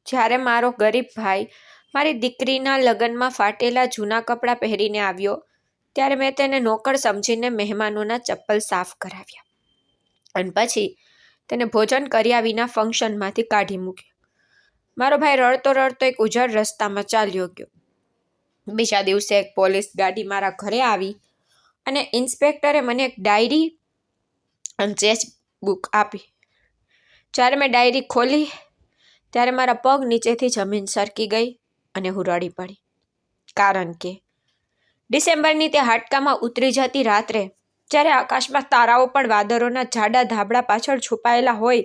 જ્યારે મારો ગરીબ ભાઈ મારી દીકરીના લગ્નમાં ફાટેલા જૂના કપડાં પહેરીને આવ્યો ત્યારે મેં તેને નોકર સમજીને મહેમાનોના ચપ્પલ સાફ કરાવ્યા અને પછી તેને ભોજન કર્યા વિના ફંક્શનમાંથી કાઢી મૂક્યો. મારો ભાઈ રડતો રડતો એક ઉજળ રસ્તામાં ચાલ્યો ગયો. બીજા દિવસે એક પોલીસ ગાડી મારા ઘરે આવી અને ઇન્સ્પેક્ટરે મને એક ડાયરી અને ચેકબુક આપી. જ્યારે મેં ડાયરી ખોલી ત્યારે મારા પગ નીચેથી જમીન સરકી ગઈ અને હું રડી પડી. કારણ કે ડિસેમ્બરની તે હાડકામાં ઉતરી જતી રાત્રે જ્યારે આકાશમાં તારાઓ પણ વાદળોના જાડા ધાબળા પાછળ છુપાયેલા હોય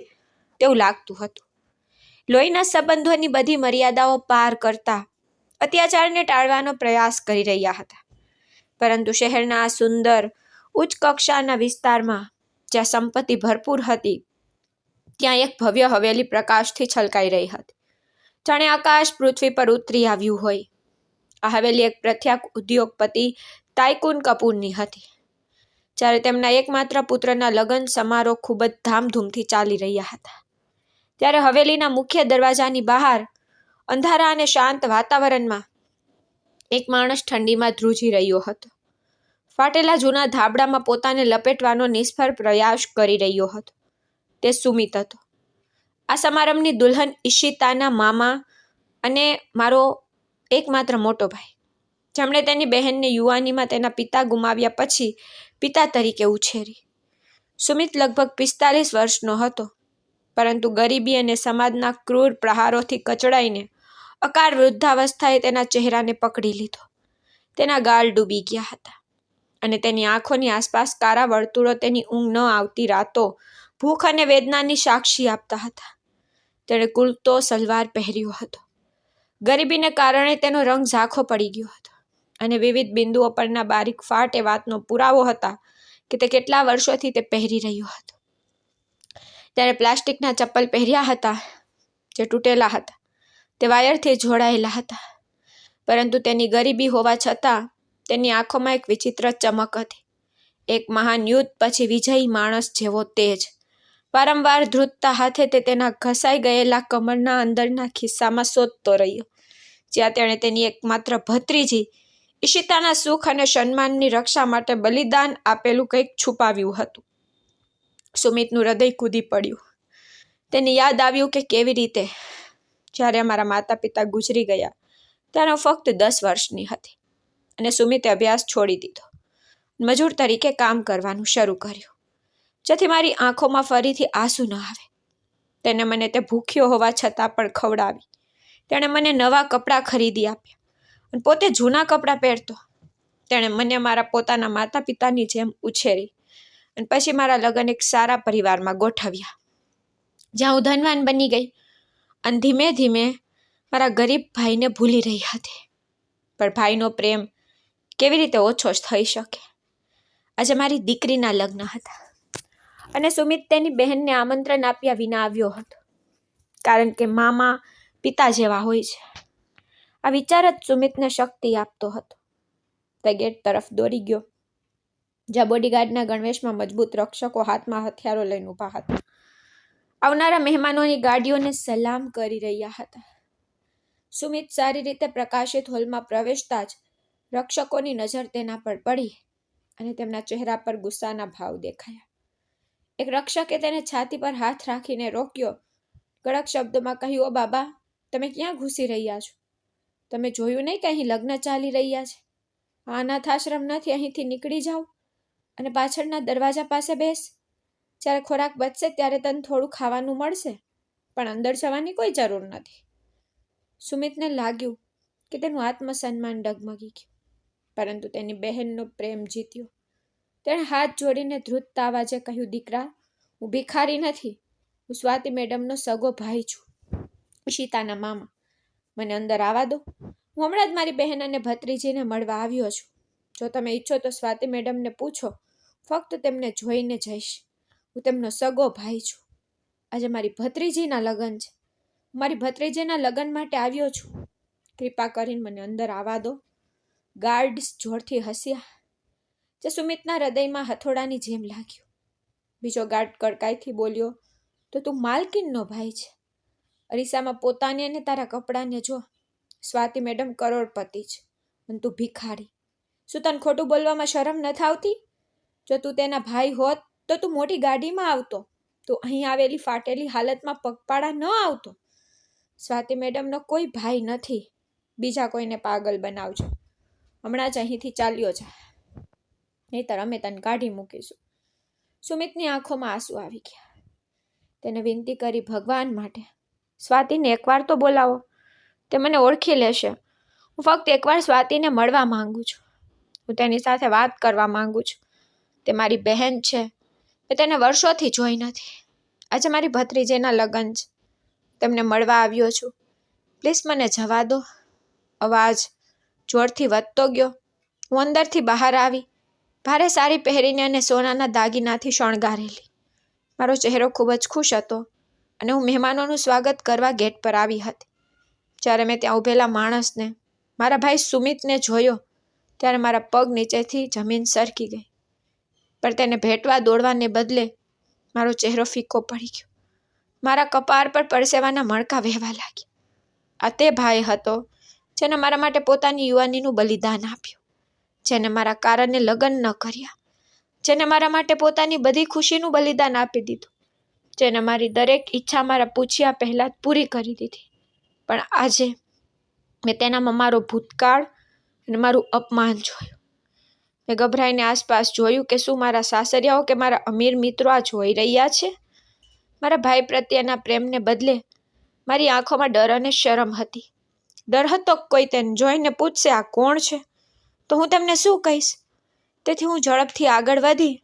તેવું લાગતું હતું. લોહીના સંબંધોની બધી મર્યાદાઓ પાર કરતા અત્યાચારને ટાળવાનો પ્રયાસ કરી રહ્યા હતા. પરંતુ શહેરના આ સુંદર ઉચ્ચ કક્ષાના વિસ્તારમાં જ્યાં સંપત્તિ ભરપૂર હતી ત્યાં એક ભવ્ય હવેલી પ્રકાશથી છલકાઈ રહી હતી. જાણે આકાશ પૃથ્વી પર ઉતરી આવ્યું હોય. આ હવેલી એક પ્રખ્યાત ઉદ્યોગપતિ ટાયકૂન કપૂરની હતી. જ્યારે તેમના એકમાત્ર પુત્રના લગ્ન સમારોહ ખૂબ જ ધામધૂમથી ચાલી રહ્યા હતા ત્યારે હવેલીના મુખ્ય દરવાજાની બહાર અંધારા અને શાંત વાતાવરણમાં એક માણસ ઠંડીમાં ધ્રુજી રહ્યો હતો. ફાટેલા જૂના ધાબળામાં પોતાને લપેટવાનો નિષ્ફળ પ્રયાસ કરી રહ્યો હતો. તે સુમિત હતો. આ સમારંભની દુલ્હન ઈશિતાના મામા અને મારો એકમાત્ર મોટો ભાઈ, જેમણે તેની બહેનને યુવાનીમાં તેના પિતા ગુમાવ્યા પછી પિતા તરીકે ઉછેરી. સુમિત લગભગ 45 વર્ષનો હતો, પરંતુ ગરીબી અને સમાજના ક્રૂર પ્રહારોથી કચડાઈને અકાળ વૃદ્ધાવસ્થાએ તેના ચહેરાને પકડી લીધો. તેના ગાલ ડૂબી ગયા હતા અને તેની આંખોની આસપાસ કાળા વર્તુળો તેની ઊંઘ ન આવતી રાતો ભૂખ અને વેદનાની સાક્ષી આપતા હતા. તેણે કુર્તો સલવાર પહેર્યો હતો. ગરીબીને કારણે તેનો રંગ ઝાંખો પડી ગયો હતો અને વિવિધ બિંદુઓ પરના બારીક ફાટ એ વાતનો પુરાવો હતા કે તે કેટલા વર્ષોથી તે પહેરી રહ્યો હતો. તેણે પ્લાસ્ટિકના ચપ્પલ પહેર્યા હતા જે તૂટેલા હતા. તે વાયરથી જોડાયેલા હતા, પરંતુ તેની ગરીબી હોવા છતાં તેની આંખોમાં એક વિચિત્ર ચમક હતી. એક મહાન યુદ્ધ પછી વિજયી માણસ જેવો તેજ. વારંવાર ધ્રુજતા હાથે તે તેના ઘસાઈ ગયેલા કમરના અંદરના ખિસ્સામાં શોધતો રહ્યો, જ્યાં તેણે તેની એકમાત્ર ભત્રીજી ઈશિતાના સુખ અને સન્માનની રક્ષા માટે બલિદાન આપેલું કંઈક છુપાવ્યું હતું. સુમિતનું હૃદય કૂદી પડ્યું. તેને યાદ આવ્યું કે કેવી રીતે જ્યારે અમારા માતા પિતા ગુજરી ગયા ત્યારે હું ફક્ત 10 વર્ષની હતી અને સુમિતે અભ્યાસ છોડી દીધો. મજૂર તરીકે કામ કરવાનું શરૂ કર્યું, જેથી મારી આંખોમાં ફરીથી આંસુ ન આવે. તેને મને તે ભૂખ્યો હોવા છતાં પણ ખવડાવી. તેણે મને નવા કપડાં ખરીદી આપ્યા અને પોતે જૂના કપડાં પહેરતો. તેણે મને મારા પોતાના માતા પિતાની જેમ ઉછેરી અને પછી મારા લગ્ન એક સારા પરિવારમાં ગોઠવ્યા, જ્યાં હું ધનવાન બની ગઈ અને ધીમે ધીમે મારા ગરીબ ભાઈને ભૂલી રહી હતી. પણ ભાઈનો પ્રેમ કેવી રીતે ઓછો થઈ શકે? આજે મારી દીકરીના લગ્ન હતા અને સુમિત તેની બહેનને આમંત્રણ આપ્યા વિના આવ્યો હતો, કારણ કે મામા પિતા જેવા હોય છે. આ વિચાર જ સુમિતને શક્તિ આપતો હતો. તે ગેટ તરફ દોડી ગયો, જ્યાં બોડીગાર્ડના ગણવેશમાં મજબૂત રક્ષકો હાથમાં હથિયારો લઈને ઊભા હતા. આવનારા મહેમાનોની ગાડીઓને સલામ કરી રહ્યા હતા. સુમિત સારી રીતે પ્રકાશિત હોલમાં પ્રવેશતા જ રક્ષકોની નજર તેના પર પડી અને તેમના ચહેરા પર ગુસ્સાના ભાવ દેખાયા. એક રક્ષકે તેને છાતી પર હાથ રાખીને રોક્યો. કડક શબ્દોમાં કહ્યું, "ઓ બાબા, તમે ક્યાં ઘૂસી રહ્યા છો? તમે જોયું નહીં કે અહીં લગ્ન ચાલી રહ્યા છે? આ અનાથ આશ્રમ નથી. અહીંથી નીકળી જાઓ અને પાછળના દરવાજા પાસે બેસ. જ્યારે ખોરાક બચશે ત્યારે તને થોડું ખાવાનું મળશે, પણ અંદર જવાની કોઈ જરૂર નથી." સુમિતને લાગ્યું કે તેનું આત્મસન્માન ડગમગી ગયું, પરંતુ તેની બહેનનો પ્રેમ જીત્યો. તેણે હાથ જોડીને ધ્રુજતા અવાજે કહ્યું, "દીકરા, હું ભિખારી નથી. હું સ્વાતિ મેડમનો સગો ભાઈ છું, ઈશિતાના મામા. મને અંદર આવવા દો. હું હમણાં જ મારી બહેન અને ભત્રીજીને મળવા આવ્યો છું. જો તમે ઈચ્છો તો સ્વાતિ મેડમને પૂછો. ફક્ત તેમને જોઈને જઈશ. હું તેમનો સગો ભાઈ છું. આજે મારી ભત્રીજીના લગ્ન છે. હું મારી ભત્રીજીના લગ્ન માટે આવ્યો છું. કૃપા કરીને મને અંદર આવવા દો." ગાર્ડ્સ જોરથી હસ્યા, જે સુમિતના હૃદયમાં હથોડાની જેમ લાગ્યું. બીજો ગાર્ડ કડકાઈથી બોલ્યો, "તો તું માલકીનનો ભાઈ છે. અરીસામાં પોતાને અને તારા કપડાને જો. સ્વાતિ મેડમ કરોડપતિ છે અને તું ભિખારી. શું તને ખોટું બોલવામાં શરમ નથી આવતી? જો તું તેના ભાઈ હોત તો તું મોટી ગાડીમાં આવતો, તું અહીં આવેલી ફાટેલી હાલતમાં પગપાળા ન આવતો. સ્વાતિ મેડમનો કોઈ ભાઈ નથી. બીજા કોઈને પાગલ બનાવજો. હમણાં જ અહીંથી ચાલ્યો જા, નહીંતર અમે તને કાઢી મૂકીશું. સુમિતની આંખોમાં આંસુ આવી ગયા. તેને વિનંતી કરી ભગવાન માટે, સ્વાતિને એકવાર તો બોલાવો, તે મને ઓળખી લેશે. હું ફક્ત એકવાર સ્વાતિને મળવા માંગુ છું. હું તેની સાથે વાત કરવા માંગુ છું. તે મારી બહેન છે. મેં તેને વર્ષોથી જોઈ નથી. આજે મારી ભત્રીજીના લગ્ન છે. તેમને મળવા આવ્યો છું. પ્લીઝ મને જવા દો. અવાજ જોરથી વધતો ગયો. હું અંદરથી બહાર આવી, ભારે સાડી પહેરીને અને સોનાના દાગીનાથી શણગારેલી. મારો ચહેરો ખૂબ જ ખુશ હતો અને હું મહેમાનોનું સ્વાગત કરવા ગેટ પર આવી હતી. જ્યારે મેં ત્યાં ઊભેલા માણસને, મારા ભાઈ સુમિતને જોયો, ત્યારે મારા પગ નીચેથી જમીન સરકી ગઈ. પણ તેને ભેટવા દોડવાને બદલે મારો ચહેરો ફીકો પડી ગયો. મારા કપાળ પર પરસેવાના મણકા વહેવા લાગ્યા. આ તે ભાઈ હતો જેને મારા માટે પોતાની યુવાનીનું બલિદાન આપ્યું, જેને મારા કારણે લગ્ન ન કર્યા, જેને મારા માટે પોતાની બધી ખુશીનું બલિદાન આપી દીધું, જેને મારી દરેક ઈચ્છા મારા પૂછ્યા પહેલાં જ પૂરી કરી દીધી. પણ આજે મેં તેનામાં મારો ભૂતકાળ અને મારું અપમાન જોયું. મેં ગભરાઈને આસપાસ જોયું કે શું મારા સાસરિયાઓ કે મારા અમીર મિત્રો આ જોઈ રહ્યા છે. મારા ભાઈ પ્રત્યેના પ્રેમને બદલે મારી આંખોમાં ડર અને શરમ હતી. ડર હતો કોઈ તેને જોઈને પૂછશે આ કોણ છે, તો હું તેમને શું કહીશ. તેથી હું ઝડપથી આગળ વધી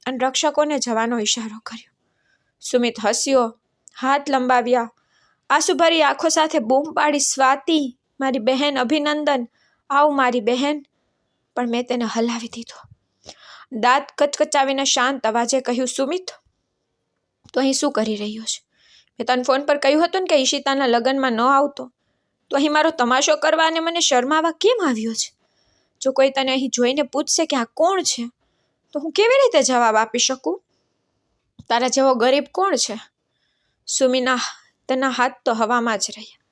અને રક્ષકોને જવાનો ઇશારો કર્યો. સુમિત હસ્યો, હાથ લંબાવ્યા, આંસુભરી આંખો સાથે બૂમ પાડી, સ્વાતિ મારી બહેન, અભિનંદન, આવ મારી બહેન. પણ મેં તેને હલાવી દીધો. દાંત કચકચાવીને શાંત અવાજે કહ્યું, સુમિત તો અહીં શું કરી રહ્યો છે? મેં તને ફોન પર કહ્યું હતું ને કે ઈશિતાના લગ્નમાં ન આવતો, તો અહીં મારો તમાશો કરવા અને મને શરમાવા કેમ આવ્યો છે? જો કોઈ તને અહીં જોઈને પૂછશે કે આ કોણ છે, તો હું કેવી રીતે જવાબ આપી શકું? તારા જેવો ગરીબ કોણ છે? સુમીના તેના હાથ તો હવામાં જ રહ્યા.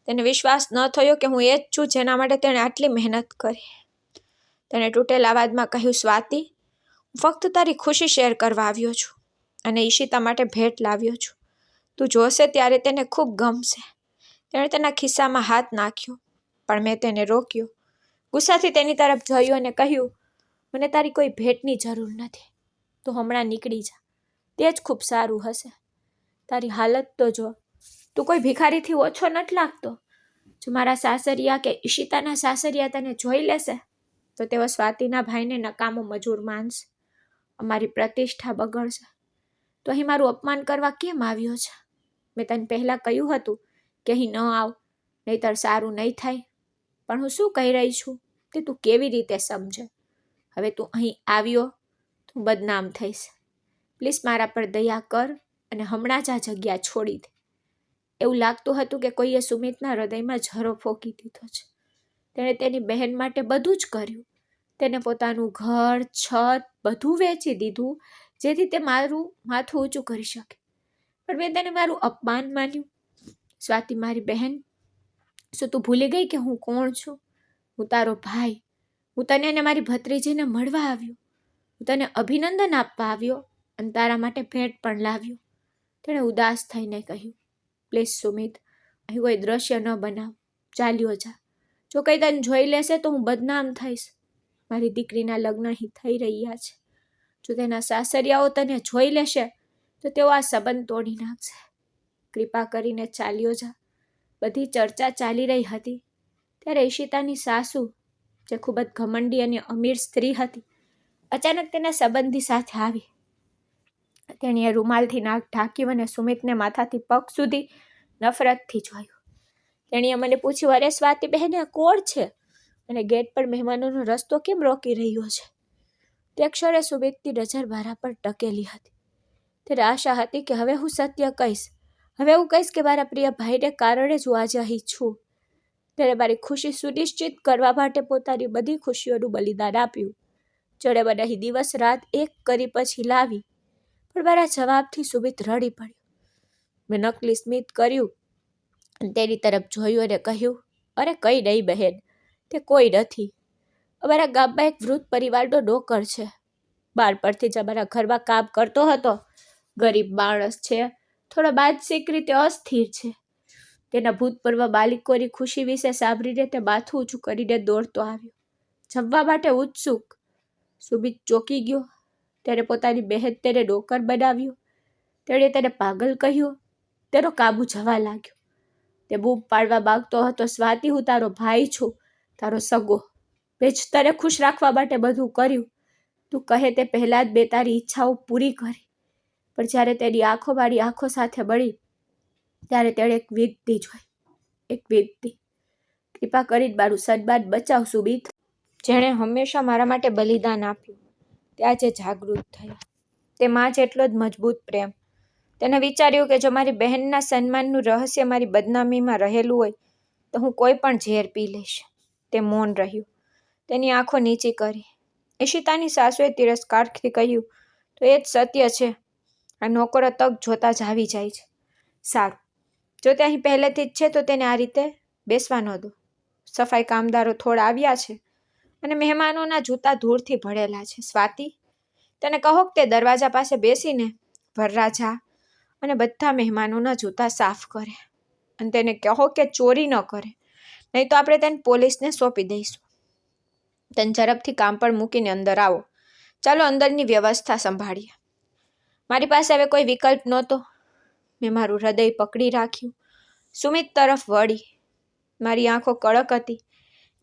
તેને વિશ્વાસ ન થયો કે હું એ જ છું જેના માટે તેણે આટલી મહેનત કરી. તેણે તૂટેલા અવાજમાં કહ્યું, સ્વાતિ, હું ફક્ત તારી ખુશી શેર કરવા આવ્યો છું અને ઈશિતા માટે ભેટ લાવ્યો છું. તું જોશે ત્યારે તેને ખૂબ ગમશે. તેણે તેના ખિસ્સામાં હાથ નાખ્યો, પણ મેં તેને રોક્યો. ગુસ્સાથી તેની તરફ જોયું અને કહ્યું, મને તારી કોઈ ભેટની જરૂર નથી. તું હમણાં નીકળી જા, તે જ ખૂબ સારું હશે. તારી હાલત તો જો, તું કોઈ ભિખારીથી ઓછો નથી લાગતો. જો મારા સાસરિયા કે ઈશિતાના સાસરિયા તને જોઈ લેશે તો તેઓ સ્વાતિના ભાઈને નકામો મજૂર માનશે, અમારી પ્રતિષ્ઠા બગડશે. તો અહીં મારું અપમાન કરવા કેમ આવ્યો છે? મેં તને પહેલાં કહ્યું હતું કે અહીં ન આવ, નહીંતર સારું નહીં થાય. પણ હું શું કહી રહી છું તે તું કેવી રીતે સમજે? હવે તું અહીં આવ્યો, તું બદનામ થઈશ. પ્લીઝ મારા પર દયા કર અને હમણાં જ આ જગ્યા છોડી દે. એવું લાગતું હતું કે કોઈએ સુમિતના હૃદયમાં ઝરો ફોકી દીધો છે. તેણે તેની બહેન માટે બધું જ કર્યું. તેને પોતાનું ઘર, છત બધું વેચી દીધું જેથી તે મારું માથું ઊંચું કરી શકે. પણ મેં તેને મારું અપમાન માન્યું. સ્વાતિ મારી બહેન, શું તું ભૂલી ગઈ કે હું કોણ છું? હું તારો ભાઈ. હું તને અને મારી ભત્રીજીને મળવા આવ્યો. હું તને અભિનંદન આપવા આવ્યો અને તારા માટે ભેટ પણ લાવ્યો. તેણે ઉદાસ થઈને કહ્યું, પ્લીઝ સુમિત, અહીં કોઈ દ્રશ્ય ન બનાવ, ચાલ્યો જા. જો કંઈ તને જોઈ લેશે તો હું બદનામ થઈશ. મારી દીકરીના લગ્ન અહીં થઈ રહ્યા છે. જો તેના સાસરિયાઓ તને જોઈ લેશે તો તેઓ આ સંબંધ તોડી નાખશે. કૃપા કરીને ચાલ્યો જા. બધી ચર્ચા ચાલી રહી હતી ત્યારે ઈશિતાની સાસુ, જે ખૂબ જ ઘમંડી અને અમીર સ્ત્રી હતી, અચાનક તેના સંબંધી સાથે આવી. તેણીએ રૂમાલથી નાક ઢાંક્યું અને સુમિતને માથાથી પગ સુધી નફરતથી જોયું. તેણીએ મને પૂછ્યું, અરે સ્વાતિ બહેન, આ કોણ છે અને ગેટ પર મહેમાનોનો રસ્તો કેમ રોકી રહ્યો છે? તે ક્ષણે સુમિતની નજર મારા પર ટકેલી હતી. તેને આશા હતી કે હવે હું સત્ય કહીશ. હવે હું કહીશ કે મારા પ્રિય ભાઈને કારણે જ હું આજે અહીં છું. તેણે મારી ખુશી સુનિશ્ચિત કરવા માટે પોતાની બધી ખુશીઓનું બલિદાન આપ્યું. જેણે મને અહીં દિવસ રાત એક કરી પછી લાવી. પણ મારા જવાબથી સુમિત રડી પડ્યો. મેં નકલી સ્મિત કર્યું તેની તરફ જોયું અને કહ્યું, અરે કંઈ નહીં બહેન, તે કોઈ નથી. અમારા ગામમાં એક વૃદ્ધ પરિવારનો નોકર છે. બાળપણથી જ અમારા ઘરમાં કામ કરતો હતો. ગરીબ માણસ છે, થોડો માનસિક રીતે અસ્થિર છે. તેના ભૂતપૂર્વ માલિકોની ખુશી વિશે સાંભળીને તે માથું ઊંચું કરીને દોડતો આવ્યો, જમવા માટે ઉત્સુક. સુમિત ચોંકી ગયો. તેને પોતાની બહેન તેને નોકર બનાવ્યો. તેણે તેને પાગલ કહ્યું. તેનો કાબુ જવા લાગ્યો. તે બૂમ પાડવા માંગતો હતો, સ્વાતિ, હું તારો ભાઈ છું, તારો સગો. મેં જ તને ખુશ રાખવા માટે બધું કર્યું. તું કહે તે પહેલાં જ મેં તારી ઈચ્છાઓ પૂરી કરી. પણ જ્યારે તેની આંખો મારી આંખો સાથે મળી ત્યારે તેણે એક વિનંતી જોઈ. એક વિનંતી, કૃપા કરીને મારું સન્માન બચાવ સુમિત. જેણે હંમેશા મારા માટે બલિદાન આપ્યું તે આજે જાગૃત થયા. તે માં જેટલો જ મજબૂત પ્રેમ. તેને વિચાર્યું કે જો મારી બહેનના સન્માનનું રહસ્ય મારી બદનામીમાં રહેલું હોય તો હું કોઈ પણ ઝેર પી લઈશ. તે મૌન રહ્યું. તેની આંખો નીચી કરી. ઈશિતાની સાસુએ તિરસ્કારથી કહ્યું, તો એ જ સત્ય છે. આ નોકરો તક જોતા જ આવી જાય છે. સારું, જો તે અહીં પહેલેથી જ છે તો તેને આ રીતે બેસવા ન દો. સફાઈ કામદારો થોડા આવ્યા છે અને મહેમાનોના જૂતા ધૂળથી ભળેલા છે. સ્વાતિ, તેને કહો કે તે દરવાજા પાસે બેસીને વરરાજા અને બધા મહેમાનોના જૂતા સાફ કરે. અને તેને કહો કે ચોરી ન કરે, નહીં તો આપણે તેને પોલીસને સોંપી દઈશું. તેને ઝડપથી કામ પર મૂકીને અંદર આવો. ચાલો અંદરની વ્યવસ્થા સંભાળીએ. મારી પાસે હવે કોઈ વિકલ્પ નહોતો. મેં મારું હૃદય પકડી રાખ્યું. સુમિત તરફ વળી. મારી આંખો કડક હતી.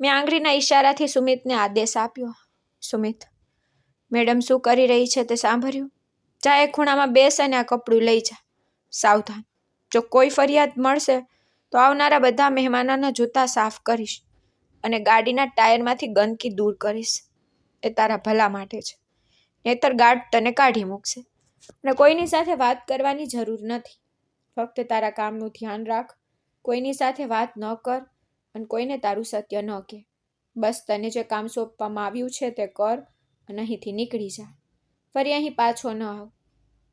મેં આંગળીના ઈશારાથી સુમિતને આદેશ આપ્યો. સુમિત, મેડમ શું કરી રહી છે તે સાંભળ્યું? જા એ ખૂણામાં બેસ અને આ કપડું લઈ જા. સાવધાન, જો કોઈ ફરિયાદ મળશે તો આવનારા બધા મહેમાનોના જૂતા સાફ કરીશ અને ગાડીના ટાયરમાંથી ગંદકી દૂર કરીશ. એ તારા ભલા માટે છે. નહીંતર ગાર્ડ તને કાઢી મૂકશે. અને કોઈની સાથે વાત કરવાની જરૂર નથી. ફક્ત તારા કામનું ધ્યાન રાખ. કોઈની સાથે વાત ન કર અને કોઈને તારું સત્ય ન કહે. બસ તને જે કામ સોંપવામાં આવ્યું છે તે કર અને અહીંથી નીકળી જા. ફરી અહીં પાછો ન આવ.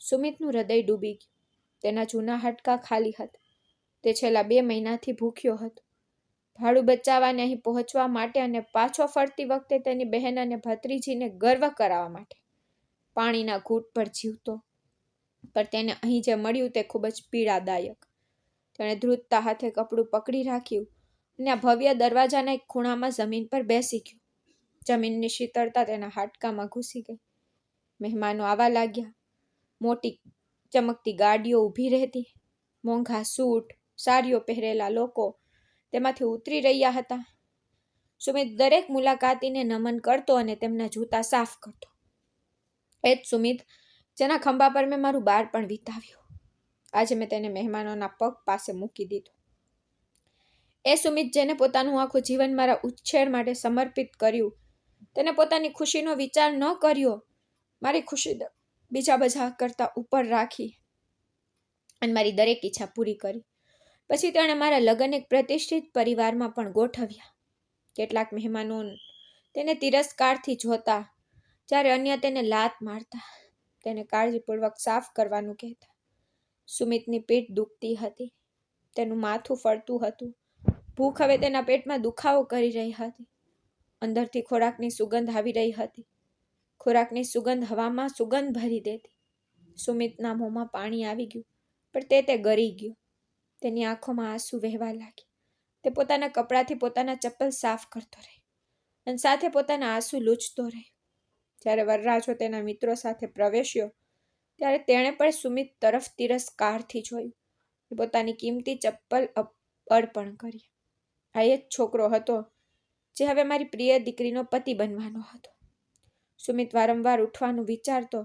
સુમિતનું હૃદય ડૂબી ગયું. તેના જૂના હાડકાં ખાલી હતા. તે છેલ્લા 2 મહિનાથી ભૂખ્યો હતો. ભાડું બચાવવાને અહીં પહોંચવા માટે અને પાછો ફરતી વખતે તેની બહેન અને ભત્રીજીને ગર્વ કરાવવા માટે. પાણીના ઘૂંટ પર જીવતો. પણ તેને અહીં જે મળ્યું તે ખૂબ જ પીડાદાયક. તેણે ધ્રુજતા હાથે કપડું પકડી રાખ્યું અને આ ભવ્ય દરવાજાના એક ખૂણામાં જમીન પર બેસી ગયો. જમીનની શીતળતા તેના હાડકામાં ઘૂસી ગઈ. મહેમાનો આવવા લાગ્યા. મોટી ચમકતી ગાડીઓ ઊભી રહેતી. મોંઘા સૂટ, સાડીઓ પહેરેલા લોકો તેમાંથી ઉતરી રહ્યા હતા. સુમિત દરેક મુલાકાતીને નમન કરતો અને તેમના જૂતા સાફ કરતો. એ જ સુમિત જેના ખંભા પર મેં મારું બાળપણ વિતાવ્યું. આજે મેં તેને મહેમાનોના પગ પાસે મૂકી દીધું. એ સુમિત જેને પોતાનું આખું જીવન મારા ઉછેર માટે સમર્પિત કર્યું. તેને પોતાની ખુશીનો વિચાર ન કર્યો. મારી ખુશી બીજા બધા કરતાં ઉપર રાખી અને મારી દરેક ઈચ્છા પૂરી કરી. પછી તેણે મારા લગ્ન એક પ્રતિષ્ઠિત પરિવારમાં પણ ગોઠવ્યા. કેટલાક મહેમાનો તેને તિરસ્કારથી જોતા, જ્યારે અન્ય તેને લાત મારતા. તેને કાળજીપૂર્વક સાફ કરવાનું કહેતા. સુમિતની પીઠ દુખતી હતી. તેનું માથું ફરતું હતું. ભૂખ હવે તેના પેટમાં દુખાવો કરી રહી હતી. અંદરથી ખોરાકની સુગંધ આવી રહી હતી. ખોરાકની સુગંધ હવામાં સુગંધ ભરી દેતી. સુમિતના મોંમાં પાણી આવી ગયું, પણ તે ગરી ગયો. તેની આંખોમાં આંસુ વહેવા લાગ્યા. તે પોતાના કપડાથી પોતાના ચપ્પલ સાફ કરતો રહ્યો અને સાથે પોતાના આંસુ લૂછતો રહ્યો. જ્યારે વરરાજો તેના મિત્રો સાથે પ્રવેશ્યો ત્યારે તેણે પણ સુમિત તરફ તિરસ્કારથી જોયું. પોતાની કિંમતી ચપ્પલ અર્પણ કરી. આ એ જ છોકરો હતો જે હવે મારી પ્રિય દીકરીનો પતિ બનવાનો હતો. સુમિત વારંવાર ઉઠવાનું વિચારતો.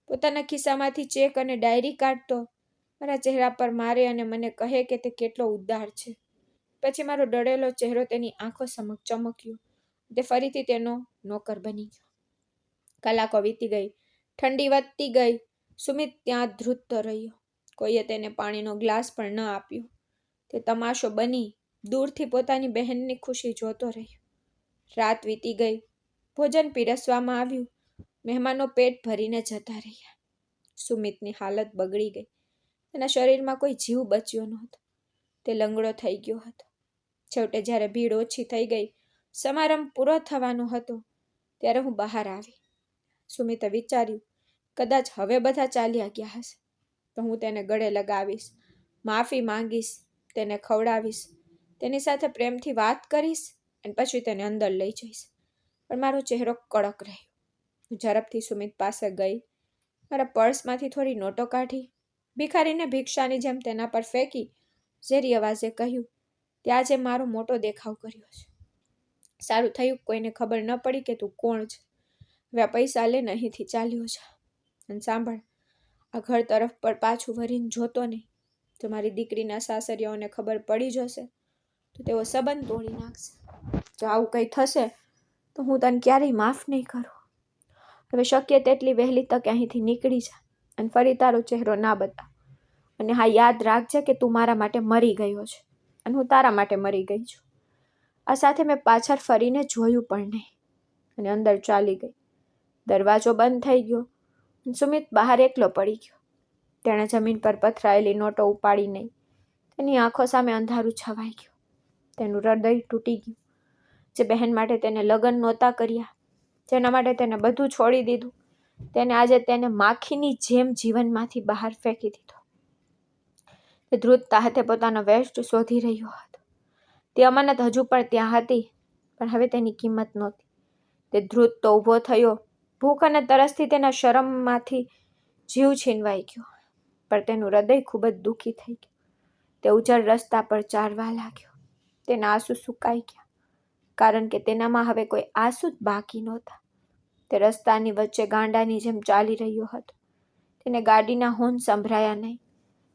પોતાના ખિસ્સામાંથી ચેક અને ડાયરી કાઢતો. મારા ચહેરા પર મારે અને મને કહે કે તે કેટલો ઉદાર છે. પછી મારો ડળેલો ચહેરો તેની આંખો સમક્ષ ચમક્યો. તે ફરીથી તેનો નોકર બની ગયો. કલાકો વીતી ગઈ. ઠંડી વધતી ગઈ. સુમિત ત્યાં ધ્રુજતો રહ્યો. કોઈએ તેને પાણીનો ગ્લાસ પણ ન આપ્યો. તે તમાશો બની દૂરથી પોતાની બહેનની ખુશી જોતો રહ્યો. રાત વીતી ગઈ. ભોજન પીરસવામાં આવ્યું. મહેમાનો પેટ ભરીને જતા રહ્યા. સુમિતની હાલત બગડી ગઈ. તેના શરીરમાં કોઈ જીવ બચ્યો નહોતો. તે લંગડો થઈ ગયો હતો. છેવટે જ્યારે ભીડ ઓછી થઈ ગઈ, સમારંભ પૂરો થવાનો હતો, ત્યારે હું બહાર આવી. સુમિતે વિચાર્યું, કદાચ હવે બધા ચાલ્યા ગયા હશે તો હું તેને ગળે લગાવીશ, માફી માંગીશ, તેને ખવડાવીશ, તેની સાથે પ્રેમથી વાત કરીશ અને પછી તેને અંદર લઈ જઈશ. પણ મારો ચહેરો કડક રહ્યો. હું ઝડપથી સુમિત પાસે ગઈ, મારા પર્સમાંથી થોડી નોટો કાઢી, ભિખારીને ભિક્ષાની જેમ તેના પર ફેંકી ઝેરી અવાજે કહ્યું, તે આજે મારો મોટો દેખાવ કર્યો છે. સારું થયું કોઈને ખબર ન પડી કે તું કોણ છે. હવે આ પૈસા લઈને અહીંથી ચાલ્યો જા. અને સાંભળ, આ ઘર તરફ પર પાછું વળીને જોતો નહીં. જો મારી દીકરીના સાસરિયાઓને ખબર પડી જશે તો તેઓ સંબંધ તોડી નાખશે. જો આવું કંઈ થશે તો હું તને ક્યારેય માફ નહીં કરું. હવે શક્ય તેટલી વહેલી તકે અહીંથી નીકળી જા અને ફરી તારો ચહેરો ના બતાવ. અને હા, યાદ રાખજે કે તું મારા માટે મરી ગયો છે અને હું તારા માટે મરી ગઈ છું. આ સાથે મેં પાછળ ફરીને જોયું પણ નહીં અને અંદર ચાલી ગઈ. દરવાજો બંધ થઈ ગયો. સુમિત બહાર એકલો પડી ગયો. તેણે જમીન પર પથરાયેલી નોટો ઉપાડી નહીં. તેની આંખો સામે અંધારું છવાઈ ગયું. તેનું હૃદય તૂટી ગયું. જે બહેન માટે તેને લગ્ન નહોતા કર્યા, જેના માટે તેને બધું છોડી દીધું, તેને આજે તેને માખીની જેમ જીવનમાંથી બહાર ફેંકી દીધો. તે ધ્રુજતા હાથે પોતાનો વેસ્ટ શોધી રહ્યો હતો. તે અમાનત હજુ પણ ત્યાં હતી, પણ હવે તેની કિંમત નહોતી. તે ધ્રુજતો ઊભો થયો. ભૂખ અને તરસથી તેના શરમમાંથી જીવ છીનવાઈ ગયો, પણ તેનું હૃદય ખૂબ જ દુઃખી થઈ ગયું. તે ઉજળ રસ્તા પર ચાલવા લાગ્યો. તેના આંસુ સુકાઈ ગયા, કારણ કે તેનામાં હવે કોઈ આંસુ જ બાકી નહોતા. તે રસ્તાની વચ્ચે ગાંડાની જેમ ચાલી રહ્યો હતો. તેને ગાડીના હોર્ન સંભળાયા નહીં.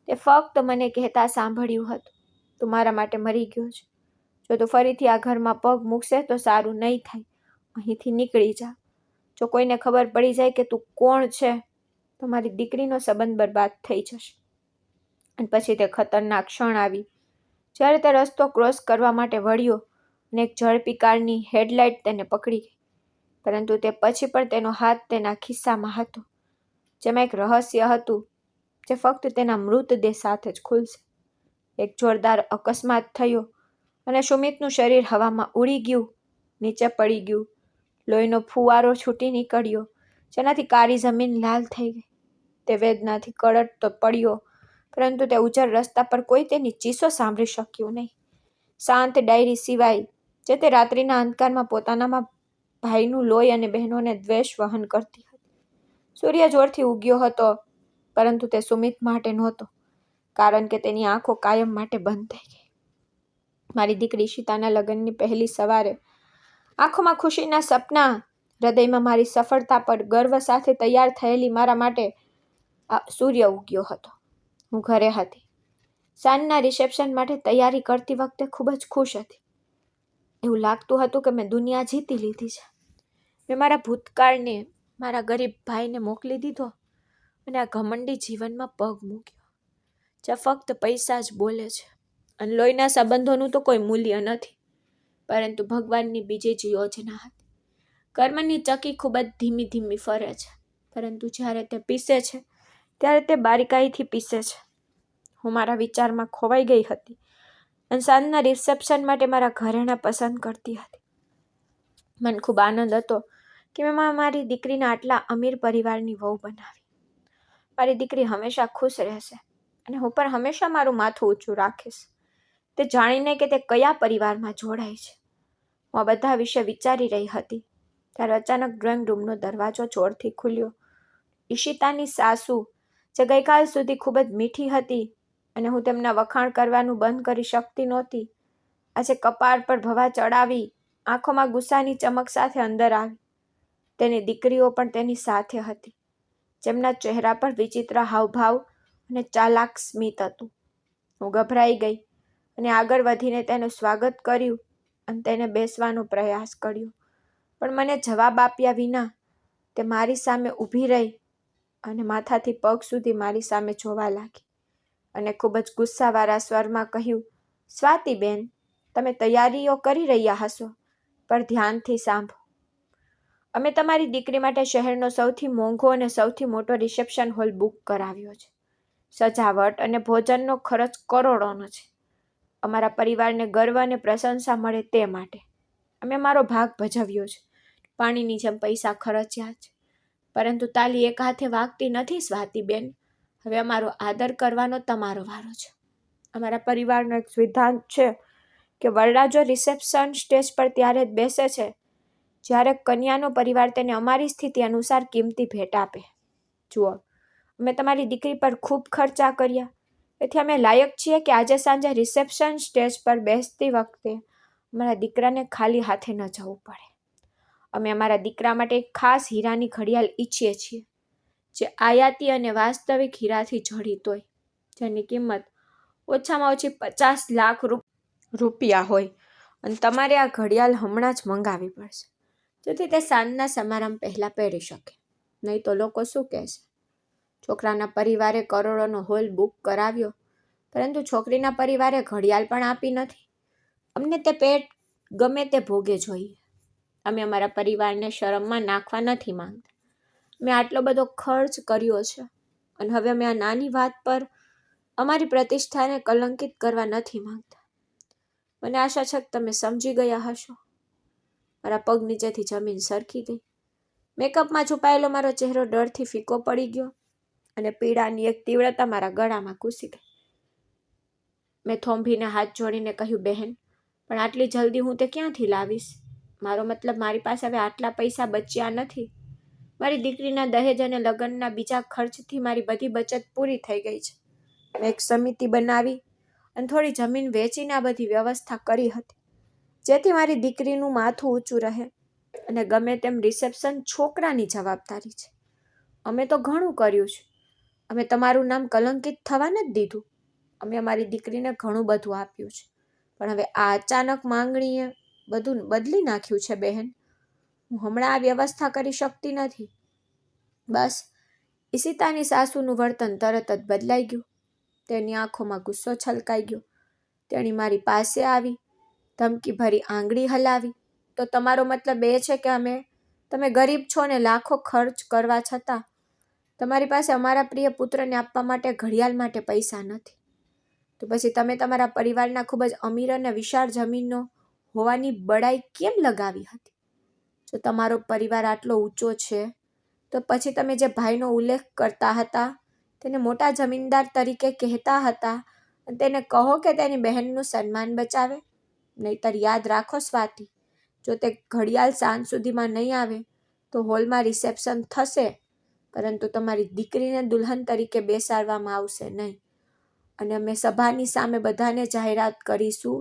તે ફક્ત મને કહેતા સાંભળ્યું હતું, તું મારા માટે મરી ગયો છે. જો તું ફરીથી આ ઘરમાં પગ મૂકશે તો સારું નહીં થાય. અહીંથી નીકળી જા. જો કોઈને ખબર પડી જાય કે તું કોણ છે તો મારી દીકરીનો સંબંધ બરબાદ થઈ જશે. અને પછી તે ખતરનાક ક્ષણ આવી, જ્યારે તે રસ્તો ક્રોસ કરવા માટે વળ્યો અને એક ઝડપી કારની હેડલાઇટ તેને પકડી ગઈ. પરંતુ તે પછી પણ તેનો હાથ તેના ખિસ્સામાં હતો, જેમાં એક રહસ્ય હતું જે ફક્ત તેના મૃતદેહ સાથે જ ખુલશે. એક જોરદાર અકસ્માત થયો અને સુમિતનું શરીર હવામાં ઉડી ગયું, નીચે પડી ગયું. લોહીનો ફુવારો છૂટી નીકળ્યો, જેનાથી કાળી જમીન લાલ થઈ ગઈ. તે વેદનાથી કળટતો પડ્યો, પરંતુ તે ઉજળ રસ્તા પર કોઈ તેની ચીસો સાંભળી શક્યું નહીં. શાંત ડાયરી સિવાય, જે તે રાત્રિના અંધકારમાં પોતાનામાં ભાઈનું લોહી અને બહેનોને દ્વેષ વહન કરતી હતી. સૂર્ય જોરથી ઉગ્યો હતો, પરંતુ તે સુમિત માટે નહોતો, કારણ કે તેની આંખો કાયમ માટે બંધ થઈ ગઈ. મારી દીકરી સીતાના લગ્નની પહેલી સવારે, આંખોમાં ખુશીના સપના, હૃદયમાં મારી સફળતા પર ગર્વ સાથે તૈયાર થયેલી મારા માટે સૂર્ય ઉગ્યો હતો. હું ઘરે હતી. સાંજના રિસેપ્શન માટે તૈયારી કરતી વખતે ખૂબ જ ખુશ હતી. એવું લાગતું હતું કે મેં દુનિયા જીતી લીધી છે. મેં મારા ભૂતકાળને, મારા ગરીબ ભાઈને મોકલી દીધો અને આ ઘમંડી જીવનમાં પગ મૂક્યો, જ્યાં ફક્ત પૈસા જ બોલે છે અને લોહીના સંબંધોનું તો કોઈ મૂલ્ય નથી. પરંતુ ભગવાનની બીજી જ યોજના હતી. કર્મની ચક્કી ખૂબ જ ધીમી ધીમી ફરે છે, પરંતુ જ્યારે તે પીસે છે ત્યારે તે બારીકાઈથી પીસે છે. હું મારા વિચારમાં ખોવાઈ ગઈ હતી અને સાંજના રિસેપ્શન માટે મારા ઘરેણાં પસંદ કરતી હતી. મને ખૂબ આનંદ હતો કે મેં મારી દીકરીને આટલા અમીર પરિવારની વહુ બનાવી. મારી દીકરી હંમેશા ખુશ રહેશે અને હું પણ હંમેશા મારું માથું ઊંચું રાખીશ, તે જાણીને કે તે કયા પરિવારમાં જોડાય છે. હું આ બધા વિશે વિચારી રહી હતી ત્યારે અચાનક ડ્રોઈંગ રૂમનો દરવાજો જોરથી ખુલ્યો. ઈશિતાની સાસુ, જે ગઈકાલ સુધી ખૂબ જ મીઠી હતી અને હું તેમના વખાણ કરવાનું બંધ કરી શકતી નહોતી, આજે કપાળ પર ભવા ચડાવી, આંખોમાં ગુસ્સાની ચમક સાથે અંદર આવી. તેની દીકરીઓ પણ તેની સાથે હતી, જેમના ચહેરા પર વિચિત્ર હાવભાવ અને ચાલાક સ્મિત હતું. હું ગભરાઈ ગઈ અને આગળ વધીને તેનું સ્વાગત કર્યું અને તેને બેસવાનો પ્રયાસ કર્યો, પણ મને જવાબ આપ્યા વિના તે મારી સામે ઊભી રહી અને માથાથી પગ સુધી મારી સામે જોવા લાગી અને ખૂબ જ ગુસ્સાવાળા સ્વરમાં કહ્યું, સ્વાતિબેન, તમે તૈયારીઓ કરી રહ્યા હશો, પણ ધ્યાનથી સાંભળો. અમે તમારી દીકરી માટે શહેરનો સૌથી મોંઘો અને સૌથી મોટો રિસેપ્શન હોલ બુક કરાવ્યો છે. સજાવટ અને ભોજનનો ખર્ચ કરોડોનો છે. અમારા પરિવારને ગર્વ અને પ્રશંસા મળે તે માટે અમે મારો ભાગ ભજવ્યો છે. પાણીની જેમ પૈસા ખર્ચ્યા છે, પરંતુ તાલી એક હાથે વાગતી નથી સ્વાતિબેન. હવે અમારો આદર કરવાનો તમારો વારો છે. અમારા પરિવારનો એક સિદ્ધાંત છે કે વરરાજો રિસેપ્શન સ્ટેજ પર ત્યારે જ બેસે છે જ્યારે કન્યાનો પરિવાર તેને અમારી સ્થિતિ અનુસાર કિંમતી ભેટ આપે. જુઓ, અમે તમારી દીકરી પર ખૂબ ખર્ચા કર્યા, તેથી અમે લાયક છીએ કે આજે સાંજે રિસેપ્શન સ્ટેજ પર બેસતી વખતે અમારા દીકરાને ખાલી હાથે ન જવું પડે. અમે અમારા દીકરા માટે એક ખાસ હીરાની ઘડિયાળ ઈચ્છીએ છીએ, જે આયાતી અને વાસ્તવિક હીરાથી જડિત હોય, જેની કિંમત ઓછામાં ઓછી 50 લાખ રૂપિયા હોય. અને તમારે આ ઘડિયાળ હમણાં જ મંગાવવી પડશે, જેથી તે સાંજના સમારંભ પહેલાં પહેરી શકે. નહીં તો લોકો શું કહેશે? છોકરાના પરિવારે કરોડોનો હોલ બુક કરાવ્યો, પરંતુ છોકરીના પરિવારે ઘડિયાળ પણ આપી નથી. અમને તે પેટ ગમે તે ભોગે જોઈએ. અમે અમારા પરિવારને શરમમાં નાખવા નથી માંગતા. મેં આટલો બધો ખર્ચ કર્યો છે અને હવે અમે આ નાની વાત પર અમારી પ્રતિષ્ઠાને કલંકિત કરવા નથી માંગતા. મને આશા છે કે તમે સમજી ગયા હશો. મારા પગ નીચેથી જમીન સરકી ગઈ. મેકઅપમાં છુપાયેલો મારો ચહેરો ડરથી ફીકો પડી ગયો અને પીડાની એક તીવ્રતા મારા ગળામાં ઘૂસી ગઈ. મેં થોંભીને હાથ જોડીને કહ્યું, બહેન, પણ આટલી જલ્દી હું તે ક્યાંથી લાવીશ? મારો મતલબ, મારી પાસે હવે આટલા પૈસા બચ્યા નથી. મારી દીકરીના દહેજ અને લગ્નના બીજા ખર્ચથી મારી બધી બચત પૂરી થઈ ગઈ છે. મેં એક સમિતિ બનાવી અને થોડી જમીન વેચીને આ બધી વ્યવસ્થા કરી હતી, જેથી મારી દીકરીનું માથું ઊંચું રહે. અને ગમે તેમ રિસેપ્શન છોકરાની જવાબદારી છે. અમે તો ઘણું કર્યું છે. અમે તમારું નામ કલંકિત થવા નથી દીધું. અમે અમારી દીકરીને ઘણું બધું આપ્યું છે, પણ હવે આ અચાનક માંગણીએ બધું બદલી નાખ્યું છે બહેન. હું હમણાં આ વ્યવસ્થા કરી શકતી નથી. બસ. ઈશિતાની સાસુનું વર્તન તરત જ બદલાઈ ગયું. તેની આંખોમાં ગુસ્સો છલકાઈ ગયો. તેણી મારી પાસે આવી, ધમકી ભરી આંગળી હલાવી. તો તમારો મતલબ એ છે કે તમે ગરીબ છો ને લાખો ખર્ચ કરવા છતાં તમારી પાસે અમારા પ્રિય પુત્રને આપવા માટે ઘડિયાળ માટે પૈસા નથી? તો પછી તમે તમારા પરિવારના ખૂબ જ અમીર અને વિશાળ જમીનો હોવાની બડાઈ કેમ લગાવી હતી? જો તમારો પરિવાર આટલો ઊંચો છે, તો પછી તમે જે ભાઈનો ઉલ્લેખ કરતા હતા તેને મોટા જમીનદાર તરીકે કહેતા હતા, અને તેને કહો કે તેની બહેનનું સન્માન બચાવે. નહીતર યાદ રાખો સ્વાતિ, જો તે ઘડિયાળ સાંજ સુધીમાં નહીં આવે તો હોલમાં રિસેપ્શન થશે, પરંતુ તમારી દીકરીને દુલ્હન તરીકે બેસાડવામાં આવશે નહીં. અને અમે સભાની સામે બધાને જાહેરાત કરીશું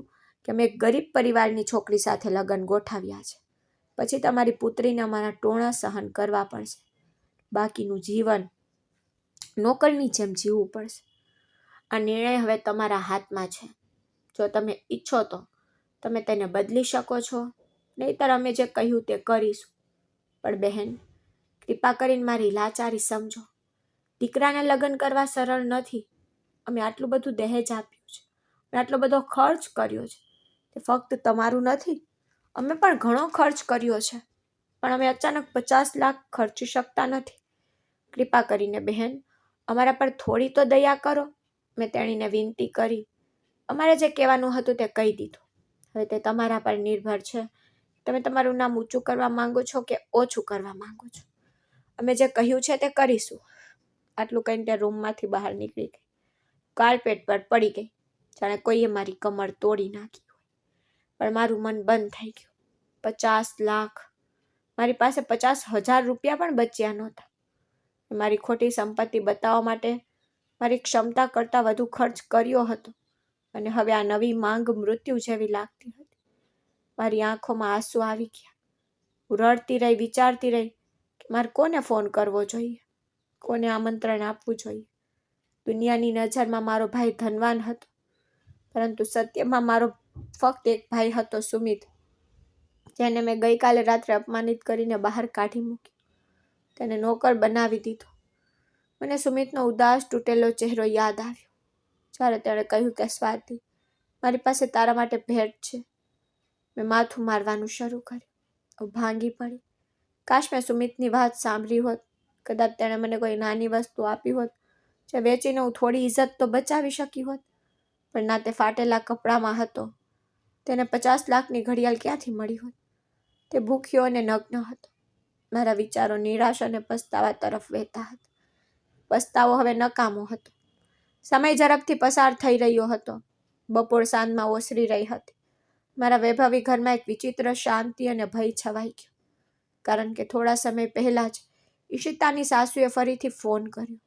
કે અમે એક ગરીબ પરિવારની છોકરી સાથે લગ્ન ગોઠવ્યા છે. પછી તમારી પુત્રીને અમારા ટોણા સહન કરવા પડશે. બાકીનું જીવન નોકરની જેમ જીવવું પડશે. આ નિર્ણય હવે તમારા હાથમાં છે. જો તમે ઈચ્છો તો તમે તેને બદલી શકો છો, નહીતર અમે જે કહ્યું તે કરીશું. પણ બહેન, કૃપા કરીને મારી લાચારી સમજો. દીકરાને લગ્ન કરવા સરળ નથી. અમે આટલું બધું દહેજ આપ્યું છે, અમે આટલો બધો ખર્ચ કર્યો છે. તે ફક્ત તમારું નથી, અમે પણ ઘણો ખર્ચ કર્યો છે, પણ અમે અચાનક 50 લાખ ખર્ચી શકતા નથી. કૃપા કરીને બહેન, અમારા પર થોડી તો દયા કરો. મેં તેણીને વિનંતી કરી. અમારે જે કહેવાનું હતું તે કહી દીધું. હવે તે તમારા પર નિર્ભર છે. તમે તમારું નામ ઊંચું કરવા માંગો છો કે ઓછું કરવા માંગો છો. અમે જે કહ્યું છે તે કરીશું. આટલું કહીને તે રૂમમાંથી બહાર નીકળી ગઈ. કાર્પેટ પર પડી ગઈ, જાણે કોઈએ મારી કમર તોડી નાખી હોય. પણ મારું મન બંધ થઈ ગયું. 50 લાખ! મારી પાસે 50,000 રૂપિયા પણ બચ્યા નહોતા. મારી ખોટી સંપત્તિ બતાવવા માટે મારી ક્ષમતા કરતાં વધુ ખર્ચ કર્યો હતો, અને હવે આ નવી માંગ મૃત્યુ જેવી લાગતી હતી. મારી આંખોમાં આંસુ આવી ગયા. હું રડતી રહી, વિચારતી રહી કે મારે કોને ફોન કરવો જોઈએ, કોને આમંત્રણ આપવું જોઈએ. દુનિયાની નજરમાં મારો ભાઈ ધનવાન હતો, પરંતુ સત્યમાં મારો ફક્ત એક ભાઈ હતો, સુમિત, જેને મેં ગઈકાલે રાત્રે અપમાનિત કરીને બહાર કાઢી મૂક્યો. તેને નોકર બનાવી દીધો. મને સુમિતનો ઉદાસ તૂટેલો ચહેરો યાદ આવ્યો જ્યારે તેણે કહ્યું કે સ્વાતિ, મારી પાસે તારા માટે ભેટ છે. મેં માથું મારવાનું શરૂ કર્યું. હું ભાંગી પડી. કાશ મેં સુમિતની વાત સાંભળી હોત. કદાચ તેણે મને કોઈ નાની વસ્તુ આપી હોત, જે વેચીને હું થોડી ઇજ્જત તો બચાવી શકી હોત. પણ ના તે ફાટેલા કપડામાં હતો. તેને 50 લાખની ઘડિયાળ ક્યાંથી મળી હોત? તે ભૂખ્યો અને નગ્ન હતો. મારા વિચારો નિરાશ અને પસ્તાવા તરફ વહેતા હતા. પસ્તાવો હવે નકામો હતો. સમય ઝડપથી પસાર થઈ રહ્યો હતો. બપોર સાંજમાં ઓસરી રહી હતી. મારા વૈભવી ઘરમાં એક વિચિત્ર શાંતિ અને ભય છવાઈ ગયો. કારણ કે થોડા સમય પહેલા જ ઈશિતાની સાસુએ ફરીથી ફોન કર્યો.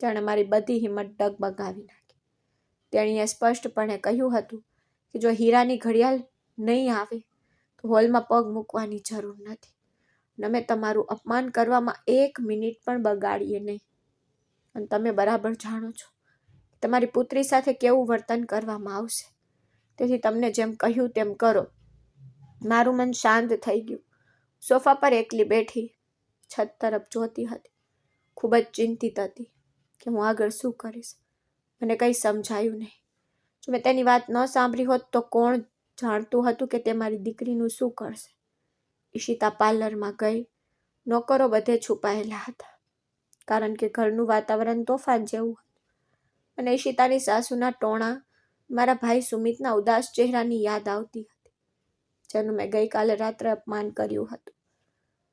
તેણે મારી બધી હિંમત ડગમગાવી નાખી. તેણીએ સ્પષ્ટપણે કહ્યું હતું કે જો હીરાની ઘડિયાળ નહીં આવે તો હોલમાં પગ મૂકવાની જરૂર નથી. અને અમે તમારું અપમાન કરવામાં 1 મિનિટ પણ બગાડીએ નહીં. અને તમે બરાબર જાણો છો તમારી પુત્રી સાથે કેવું વર્તન કરવામાં આવશે. તેથી તમને જેમ કહ્યું તેમ કરો. મારું મન શાંત થઈ ગયું. સોફા પર એકલી બેઠી છત તરફ જોતી હતી. ખૂબ જ ચિંતિત હતી કે હું આગળ શું કરીશ. મને કંઈ સમજાયું નહીં. જો મેં તેની વાત ન સાંભળી હોત તો કોણ જાણતું હતું કે તે મારી દીકરીનું શું કરશે. ઈશિતા પાર્લરમાં ગઈ. નોકરો બધે છુપાયેલા હતા. કારણ કે ઘરનું વાતાવરણ તોફાન જેવું હતું. અને ઈશિતાની સાસુના ટોણા મારા ભાઈ સુમિતના ઉદાસ ચહેરાની યાદ આવતી હતી, જેનું મેં ગઈકાલે રાત્રે અપમાન કર્યું હતું.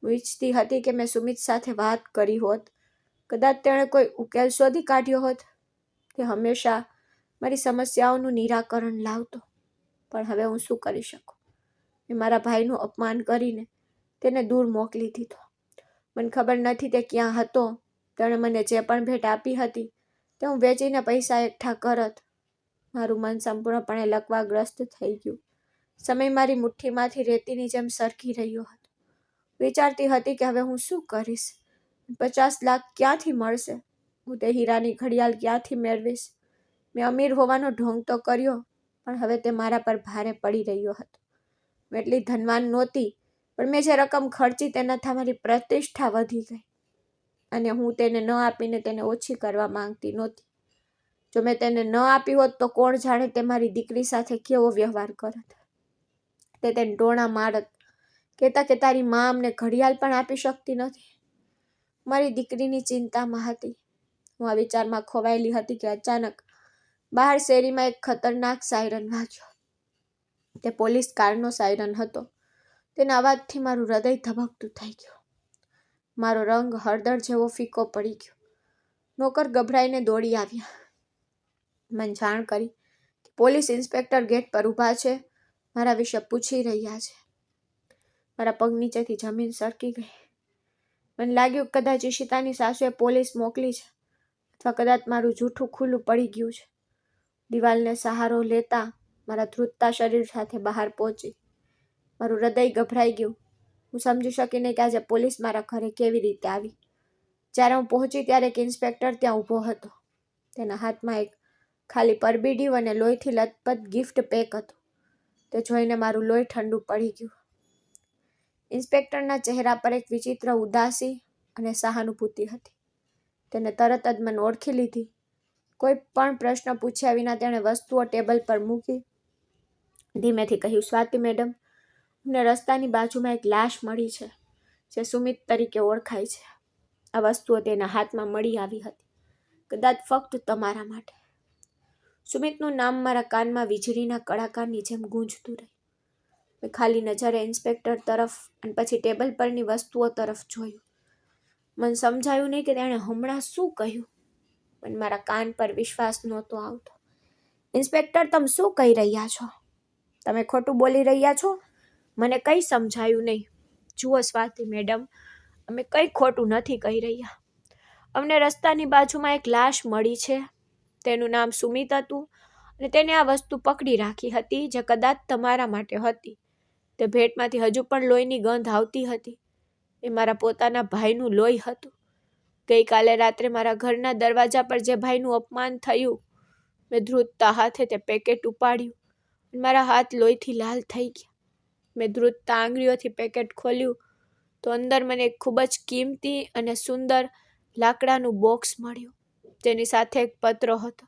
હું ઈચ્છતી હતી કે મેં સુમિત સાથે વાત કરી હોત. કદાચ તેણે કોઈ ઉકેલ શોધી કાઢ્યો હોત. તે હંમેશા મારી સમસ્યાઓનું નિરાકરણ લાવતો. પણ હવે હું શું કરી શકું? મેં મારા ભાઈનું અપમાન કરીને તેને દૂર મોકલી દીધો. મને ખબર નથી તે ક્યાં હતો. તેણે મને જે પણ ભેટ આપી હતી તે હું વેચીને પૈસા એકઠા કરત. મારું મન સંપૂર્ણપણે લકવાગ્રસ્ત થઈ ગયું. સમય મારી મુઠ્ઠીમાંથી રેતીની જેમ સરકી રહ્યો હતો. વિચારતી હતી કે હવે હું શું કરીશ. 50 લાખ ક્યાંથી મળશે? હું તે હીરાની ઘડિયાળ ક્યાંથી મેળવીશ? મેં અમીર હોવાનો ઢોંગ તો કર્યો, પણ હવે તે મારા પર ભારે પડી રહ્યો હતો. હું એટલી ધનવાન નહોતી, પણ મેં જે રકમ ખર્ચી તેનાથી મારી પ્રતિષ્ઠા વધી ગઈ. અને હું તેને ન આપીને તેને ઓછી કરવા માંગતી નહોતી. જો મેં તેને ન આપી હોત તો કોણ જાણે તે મારી દીકરી સાથે કેવો વ્યવહાર કરત. તે તેને ટોણા મારત, કહેતા કે તારી મા અમને ઘડિયાળ પણ આપી શકતી નથી. મારી દીકરીની ચિંતામાં હતી. હું આ વિચારમાં ખોવાયેલી હતી કે અચાનક બહાર શેરીમાં એક ખતરનાક સાયરન વાગ્યો. તે પોલીસ કારનો સાયરન હતો. તેના અવાજથી મારું હૃદય ધબકતું થઈ ગયું. મારો રંગ હળદર જેવો ફીકો પડી ગયો. નોકર ગભરાઈને દોડી આવ્યા. મને જાણ કરી કે પોલીસ ઇન્સ્પેક્ટર ગેટ પર ઊભા છે, મારા વિશે પૂછી રહ્યા છે. મારા પગ નીચેથી જમીન સરકી ગઈ. મને લાગ્યું કદાચ ઈશિતાની સાસુએ પોલીસ મોકલી છે, અથવા કદાચ મારું જૂઠું ખુલ્લું પડી ગયું છે. દિવાલને સહારો લેતા મારા ધ્રુજતા શરીર સાથે બહાર પહોંચી. મારું હૃદય ગભરાઈ ગયું. હું સમજી શકી નહીં કે આજે પોલીસ મારા ઘરે કેવી રીતે આવી. જ્યારે હું પહોંચી ત્યારે એક ઇન્સ્પેક્ટર ત્યાં ઊભો હતો. તેના હાથમાં એક ખાલી પરબીડિયું અને લોહીથી લથપથ ગિફ્ટ પેક હતું. તે જોઈને મારું લોહી ઠંડુ પડી ગયું. ઇન્સ્પેક્ટરના ચહેરા પર એક વિચિત્ર ઉદાસી અને સહાનુભૂતિ હતી. તેને તરત જ મને ઓળખી લીધી. કોઈ પણ પ્રશ્ન પૂછ્યા વિના તેણે વસ્તુઓ ટેબલ પર મૂકી ધીમેથી કહ્યું, સ્વાતિ મેડમ, અમને રસ્તાની બાજુમાં એક લાશ મળી છે, જે સુમિત તરીકે ઓળખાય છે. આ વસ્તુઓ તેના હાથમાં મળી આવી હતી, કદાચ ફક્ત તમારા માટે. સુમિતનું નામ મારા કાનમાં વીજળીના કડાકાની જેમ ગૂંજતું રહ્યું. મેં ખાલી નજરે ઇન્સ્પેક્ટર તરફ અને પછી ટેબલ પરની વસ્તુઓ તરફ જોયું. મને સમજાયું નહીં કે તેણે હમણાં શું કહ્યું, પણ મારા કાન પર વિશ્વાસ નહોતો આવતો. ઇન્સ્પેક્ટર, તમે શું કહી રહ્યા છો? તમે ખોટું બોલી રહ્યા છો. મને કંઈ સમજાયું નહીં. જુઓ સ્વાતિ મેડમ, અમે કંઈ ખોટું નથી કહી રહ્યા. અમને રસ્તાની બાજુમાં એક લાશ મળી છે. તેનું નામ સુમિત હતું અને તેને આ વસ્તુ પકડી રાખી હતી, જે કદાચ તમારા માટે હતી. તે ભેટમાંથી હજુ પણ લોહીની ગંધ આવતી હતી. એ મારા પોતાના ભાઈનું લોહી હતું. ગઈકાલે રાત્રે મારા ઘરના દરવાજા પર જે ભાઈનું અપમાન થયું, મેં ધ્રુજતા હાથે તે પેકેટ ઉપાડ્યું અને મારા હાથ લોહીથી લાલ થઈ ગયા. મેં ધ્રુજતા આંગળીઓથી પેકેટ ખોલ્યું તો અંદર મને એક ખૂબ જ કિંમતી અને સુંદર લાકડાનું બોક્સ મળ્યું. તેની સાથે એક પત્ર હતો,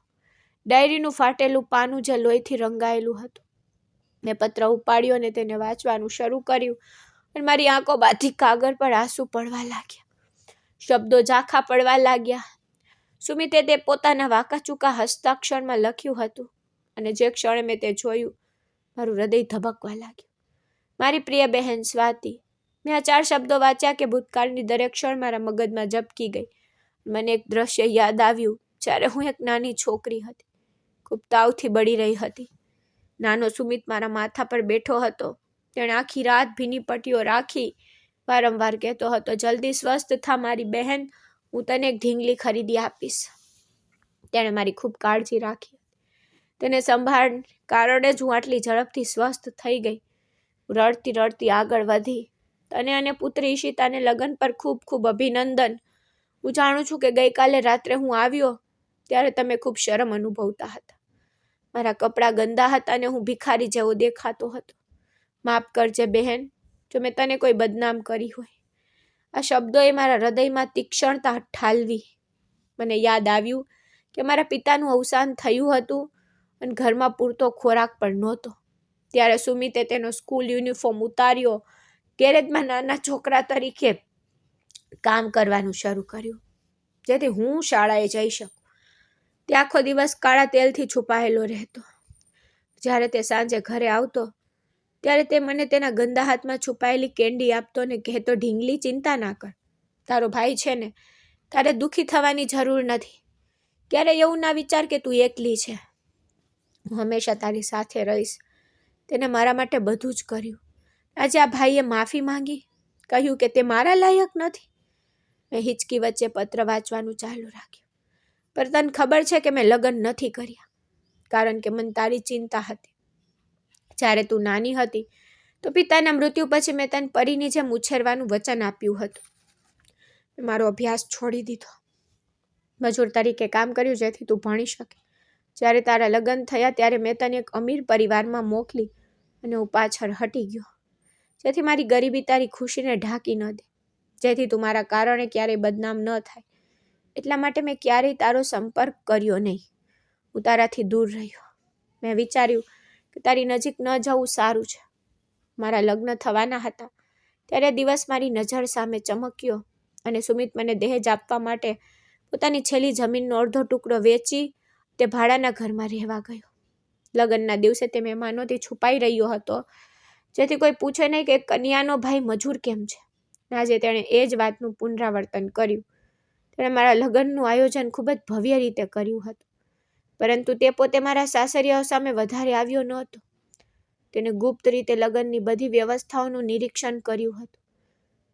ડાયરીનું ફાટેલું પાનું જે લોહીથી રંગાયેલું હતું. મેં પત્ર ઉપાડ્યો અને તેને વાંચવાનું શરૂ કર્યું અને મારી આંખોમાંથી કાગળ પર આંસુ પડવા લાગ્યા. શબ્દો ઝાંખા પડવા લાગ્યા. સુમિતે તે પોતાના વાંકાચૂકા હસ્તાક્ષરમાં લખ્યું હતું, અને જે ક્ષણે મેં તે જોયું, મારું હૃદય ધબકવા લાગ્યું. મારી પ્રિય બહેન સ્વાતિ. મેં આ 4 શબ્દો વાંચ્યા કે ભૂતકાળની દરેક ક્ષણ મારા મગજમાં ઝબકી ગઈ. મને એક દ્રશ્ય યાદ આવ્યું જ્યારે હું એક નાની છોકરી હતી, ખૂબ તાવથી બળી રહી હતી. નાનો સુમિત મારા માથા પર બેઠો હતો. તેણે આખી રાત ભીની પટ્ટીઓ રાખી વારંવાર કહેતો હતો, જલ્દી સ્વસ્થ થા મારી બહેન, હું તને એક ઢીંગલી ખરીદી આપીશ. તેણે મારી ખૂબ કાળજી રાખી. તેને સંભાળ કારણે જ હું આટલી ઝડપથી સ્વસ્થ થઈ ગઈ. રડતી રડતી આગળ વધી. તને અને પુત્રી ઈશિતાને લગ્ન પર ખૂબ ખૂબ અભિનંદન. હું જાણું છું કે ગઈકાલે રાત્રે હું આવ્યો ત્યારે તમે ખૂબ શરમ અનુભવતા હતા. મારા કપડાં ગંદા હતા અને હું ભિખારી જેવો દેખાતો હતો. માફ કરજે બહેન, જો મેં તને કોઈ બદનામ કરી હોય. આ શબ્દોએ મારા હૃદયમાં તીક્ષ્ણતા ઠાલવી. મને યાદ આવ્યું કે મારા પિતાનું અવસાન થયું હતું અને ઘરમાં પૂરતો ખોરાક પણ નહોતો. ત્યારે સુમિતે તેનો સ્કૂલ યુનિફોર્મ ઉતાર્યો, ગેરેજમાં નાના છોકરા તરીકે કામ કરવાનું શરૂ કર્યું, જેથી હું શાળાએ જઈ શકું. તે આખો દિવસ કાળા તેલથી છુપાયેલો રહેતો. જ્યારે તે સાંજે ઘરે આવતો ત્યારે તે મને તેના ગંદા હાથમાં છુપાયેલી કેન્ડી આપતો અને કહેતો, ઢીંગલી, ચિંતા ના કર, તારો ભાઈ છે ને, તારે દુઃખી થવાની જરૂર નથી. ક્યારે એવું ના વિચાર કે તું એકલી છે. હું હંમેશા તારી સાથે રહીશ. તેને મારા માટે બધું જ કર્યું. આજે આ ભાઈએ માફી માંગી, કહ્યું કે તે મારા લાયક નથી. મેં હિચકી વચ્ચે પત્ર વાંચવાનું ચાલુ રાખ્યું. પર તને ખબર છે કે મેં લગ્ન નથી કર્યા, કારણ કે મને તારી ચિંતા હતી. જ્યારે તું નાની હતી તો પિતાના મૃત્યુ પછી મેં તને પરીની જેમ ઉછેરવાનું વચન આપ્યું હતું. મેં મારો અભ્યાસ છોડી દીધો, મજૂર તરીકે કામ કર્યું જેથી તું ભણી શકે. જ્યારે તારા લગ્ન થયા ત્યારે મેં તને એક અમીર પરિવારમાં મોકલી અને હું પાછળ હટી ગયો, જેથી મારી ગરીબી તારી ખુશીને ઢાંકી ન દે, જેથી તું મારા કારણે ક્યારેય બદનામ ન થાય. એટલા માટે મેં ક્યારેય તારો સંપર્ક કર્યો નહીં. હું તારાથી દૂર રહ્યો. મેં વિચાર્યું કે તારી નજીક ન જવું સારું છે. મારા લગ્ન થવાના હતા ત્યારે દિવસ મારી નજર સામે ચમક્યો અને સુમિત મને દહેજ આપવા માટે પોતાની છેલ્લી જમીનનો અડધો ટુકડો વેચી તે ભાડાના ઘરમાં રહેવા ગયો. લગ્નના દિવસે તે મહેમાનોથી છુપાઈ રહ્યો હતો, જેથી કોઈ પૂછે નહીં કે કન્યાનો ભાઈ મજૂર કેમ છે. આજે તેણે એ જ વાતનું પુનરાવર્તન કર્યું. તેણે મારા લગ્નનું આયોજન ખૂબ જ ભવ્ય રીતે કર્યું હતું, પરંતુ તે પોતે મારા સાસરિયાઓ સામે વધારે આવ્યો નહોતો. તેણે ગુપ્ત રીતે લગ્નની બધી વ્યવસ્થાઓનું નિરીક્ષણ કર્યું હતું.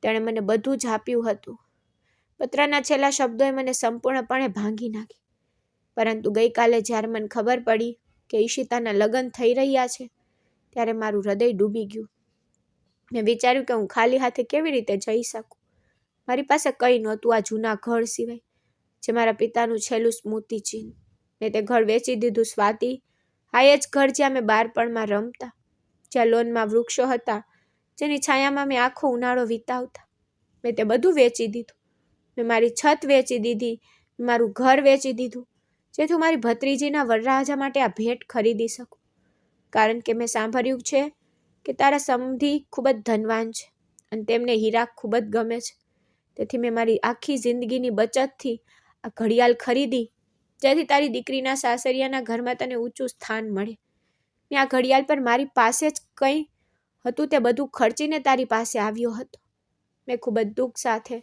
તેણે મને બધું જ આપ્યું હતું. પત્રના છેલ્લા શબ્દોએ મને સંપૂર્ણપણે ભાંગી નાખી. પરંતુ ગઈકાલે જ્યારે મને ખબર પડી કે ઈશિતાના લગ્ન થઈ રહ્યા છે ત્યારે મારું હૃદય ડૂબી ગયું. મેં વિચાર્યું કે હું ખાલી હાથે કેવી રીતે જઈ શકું. મારી પાસે કંઈ નહોતું આ જૂના ઘર સિવાય, જે મારા પિતાનું છેલ્લું સ્મૃતિચિહ્ન. મેં તે ઘર વેચી દીધું સ્વાતિ. આ એ જ ઘર જ્યાં મેં બાળપણમાં રમતા, જ્યાં લોનમાં વૃક્ષો હતા, જેની છાયામાં મેં આખો ઉનાળો વિતાવતા. મેં તે બધું વેચી દીધું. મેં મારી છત વેચી દીધી, મારું ઘર વેચી દીધું, જેથી હું મારી ભત્રીજીના વરરાજા માટે આ ભેટ ખરીદી શકું. કારણ કે મેં સાંભળ્યું છે કે તારા સમધી ખૂબ જ ધનવાન છે અને તેમને હીરા ખૂબ જ ગમે છે. તેથી મેં મારી આખી જિંદગીની બચતથી આ ઘડિયાળ ખરીદી, જેથી તારી દીકરીના સાસરિયાના ઘરમાં તને ઊંચું સ્થાન મળે. મેં આ ઘડિયાળ પર મારી પાસે જ કંઈ હતું તે બધું ખર્ચીને તારી પાસે આવ્યો હતો. મેં ખૂબ જ દુઃખ સાથે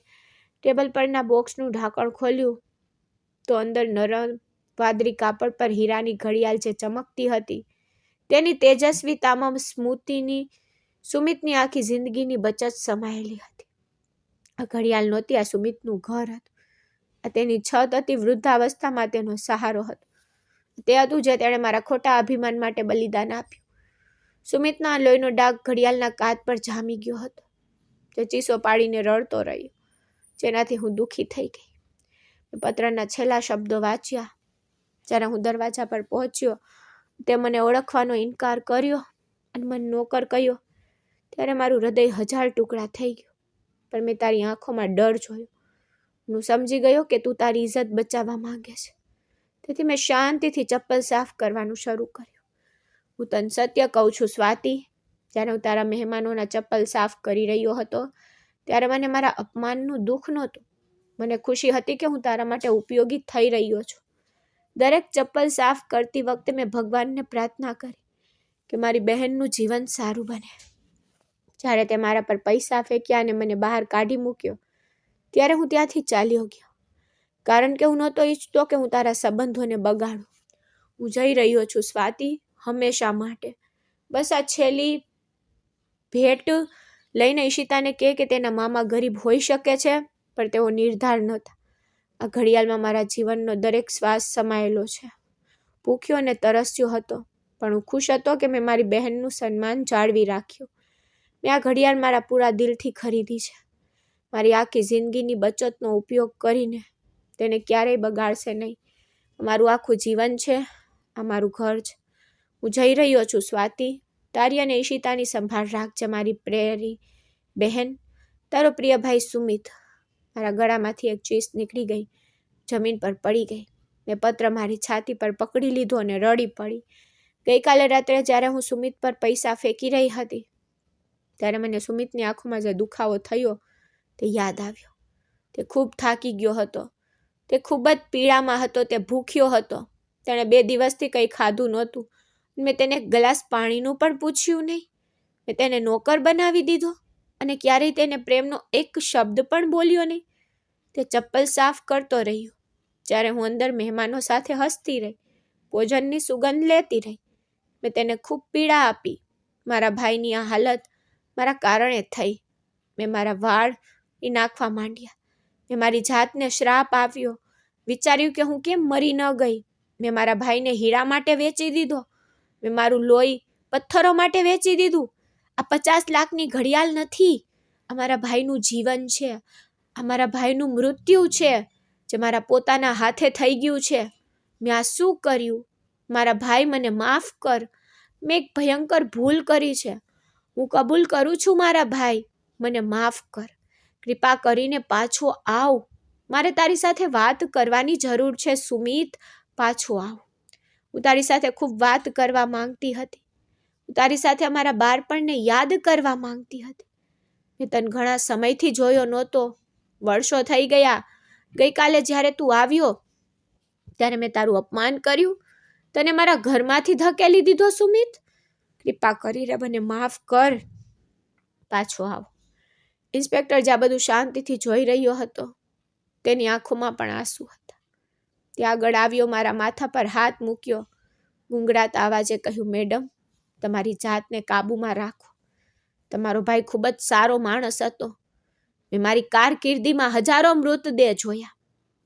ટેબલ પરના બોક્સનું ઢાંકણ ખોલ્યું તો અંદર નરમ વાદળી કાપડ પર હીરાની ઘડિયાળ જે ચમકતી હતી તેની તેજસ્વી તમામ સ્મૃતિની સુમિતની આખી જિંદગીની બચત સમાયેલી હતી. આ ઘડિયાળ નહોતી, આ સુમિતનું ઘર હતું. આ તેની છત હતી, વૃદ્ધાવસ્થામાં તેનો સહારો હતો. તે હતું જે તેણે મારા ખોટા અભિમાન માટે બલિદાન આપ્યું. સુમિતના લોહીનો ડાઘ ઘડિયાળના કાચ પર જામી ગયો હતો, જે ચીસો પાડીને રડતો રહ્યો, જેનાથી હું દુઃખી થઈ ગઈ. મેં પત્રના છેલ્લા શબ્દો વાંચ્યા. જ્યારે હું દરવાજા પર પહોંચ્યો, તે મને ઓળખવાનો ઇનકાર કર્યો અને મને નોકર કહ્યો ત્યારે મારું હૃદય 1000 ટુકડા થઈ ગયું. પણ મેં તારી આંખોમાં ડર જોયો. હું સમજી ગયો કે તું તારી ઇજ્જત બચાવવા માંગે છે. તેથી મેં શાંતિથી ચપ્પલ સાફ કરવાનું શરૂ કર્યું. હું તને સત્ય કહું છું સ્વાતિ, જ્યારે હું તારા મહેમાનોના ચપ્પલ સાફ કરી રહ્યો હતો ત્યારે મને મારા અપમાનનું દુઃખ નહોતું. મને ખુશી હતી કે હું તારા માટે ઉપયોગી થઈ રહ્યો છું. દરેક ચપ્પલ સાફ કરતી વખતે મેં ભગવાનને પ્રાર્થના કરી કે મારી બહેનનું જીવન સારું બને. જ્યારે તે મારા પર પૈસા ફેંક્યા અને મને બહાર કાઢી મૂક્યો ત્યારે હું ત્યાંથી ચાલ્યો ગયો, કારણ કે હું નહોતો ઈચ્છતો કે હું તારા સંબંધોને બગાડું. હું જઈ રહ્યો છું સ્વાતિ, હંમેશા માટે. બસ આ છેલ્લી ભેટ લઈને ઈશિતાને કહે કે તેના મામા ગરીબ હોઈ શકે છે, પણ તેઓ નિર્ધાર નહોતા. આ ઘડિયાળમાં મારા જીવનનો દરેક શ્વાસ સમાયેલો છે. ભૂખ્યો અને તરસ્યો હતો, પણ હું ખુશ હતો કે મેં મારી બહેનનું સન્માન જાળવી રાખ્યું. મેં આ ઘડિયાળ મારા પૂરા દિલથી ખરીદી છે. મારી આખી જિંદગીની બચતનો ઉપયોગ કરીને તેને ક્યારેય બગાડશે નહીં. મારું આખું જીવન છે, આ મારું ઘર છે. હું જઈ રહ્યો છું સ્વાતિ. તારી અને ઈશિતાની સંભાળ રાખજે મારી પ્રેરી બહેન. તારો પ્રિય ભાઈ સુમિત. મારા ગળામાંથી એક ચીસ નીકળી ગઈ, જમીન પર પડી ગઈ. મેં પત્ર મારી છાતી પર પકડી લીધો અને રડી પડી. ગઈકાલે રાત્રે જ્યારે હું સુમિત પર પૈસા ફેંકી રહી હતી ત્યારે મને સુમિતની આંખોમાં જે દુખાવો થયો તે યાદ આવ્યો. તે ખૂબ થાકી ગયો હતો. તે ખૂબ જ પીડામાં હતો. તે ભૂખ્યો હતો. તેણે 2 દિવસથી કંઈ ખાધું નહોતું. મેં તેને એક ગ્લાસ પાણીનું પણ પૂછ્યું નહીં. મેં તેને નોકર બનાવી દીધો અને ક્યારેય તેને પ્રેમનો એક શબ્દ પણ બોલ્યો નહીં. તે ચપ્પલ સાફ કરતો રહ્યો જ્યારે હું અંદર મહેમાનો સાથે હસતી રહી, ભોજનની સુગંધ લેતી રહી. મેં તેને ખૂબ પીડા આપી. મારા ભાઈની આ હાલત મારા કારણે થઈ. મેં મારા વાળ નાખવા માંડ્યા. મેં મારી જાતને શ્રાપ આપ્યો. વિચાર્યું કે હું કેમ મરી ન ગઈ. મેં મારા ભાઈને હીરા માટે વેચી દીધો. મેં મારું લોહી પથ્થરો માટે વેચી દીધું. આ 50 લાખની ઘડિયાળ નથી. આ મારા ભાઈનું જીવન છે. આ મારા ભાઈનું મૃત્યુ છે જે મારા પોતાના હાથે થઈ ગયું છે. મેં આ શું કર્યું? મારા ભાઈ, મને માફ કર. મેં એક ભયંકર ભૂલ કરી છે. હું કબૂલ કરું છું મારા ભાઈ, મને માફ કર. કૃપા કરીને પાછો આવ. મારે તારી સાથે વાત કરવાની જરૂર છે સુમિત. પાછો આવ. હું તારી સાથે ખૂબ વાત કરવા માંગતી હતી. હું તારી સાથે અમારા બાળપણને યાદ કરવા માંગતી હતી. મેં તને ઘણા સમયથી જોયો નહોતો. વર્ષો થઈ ગયા. ગઈકાલે જ્યારે તું આવ્યો ત્યારે મેં તારું અપમાન કર્યું. તને મારા ઘરમાંથી ધકેલી દીધો સુમિત. કૃપા કરીને મને માફ કર. પાછો આવ. ઇન્સ્પેક્ટર જ્યાં બધું શાંતિથી જોઈ રહ્યો હતો તેની આંખોમાં પણ આંસુ હતા. તે આગળ આવ્યો, મારા માથા પર હાથ મૂક્યો. ગુંગળાતા અવાજે કહ્યું, મેડમ, તમારી જાતને કાબૂમાં રાખો. તમારો ભાઈ ખૂબ જ સારો માણસ હતો. મેં મારી કારકિર્દીમાં હજારો મૃતદેહ જોયા,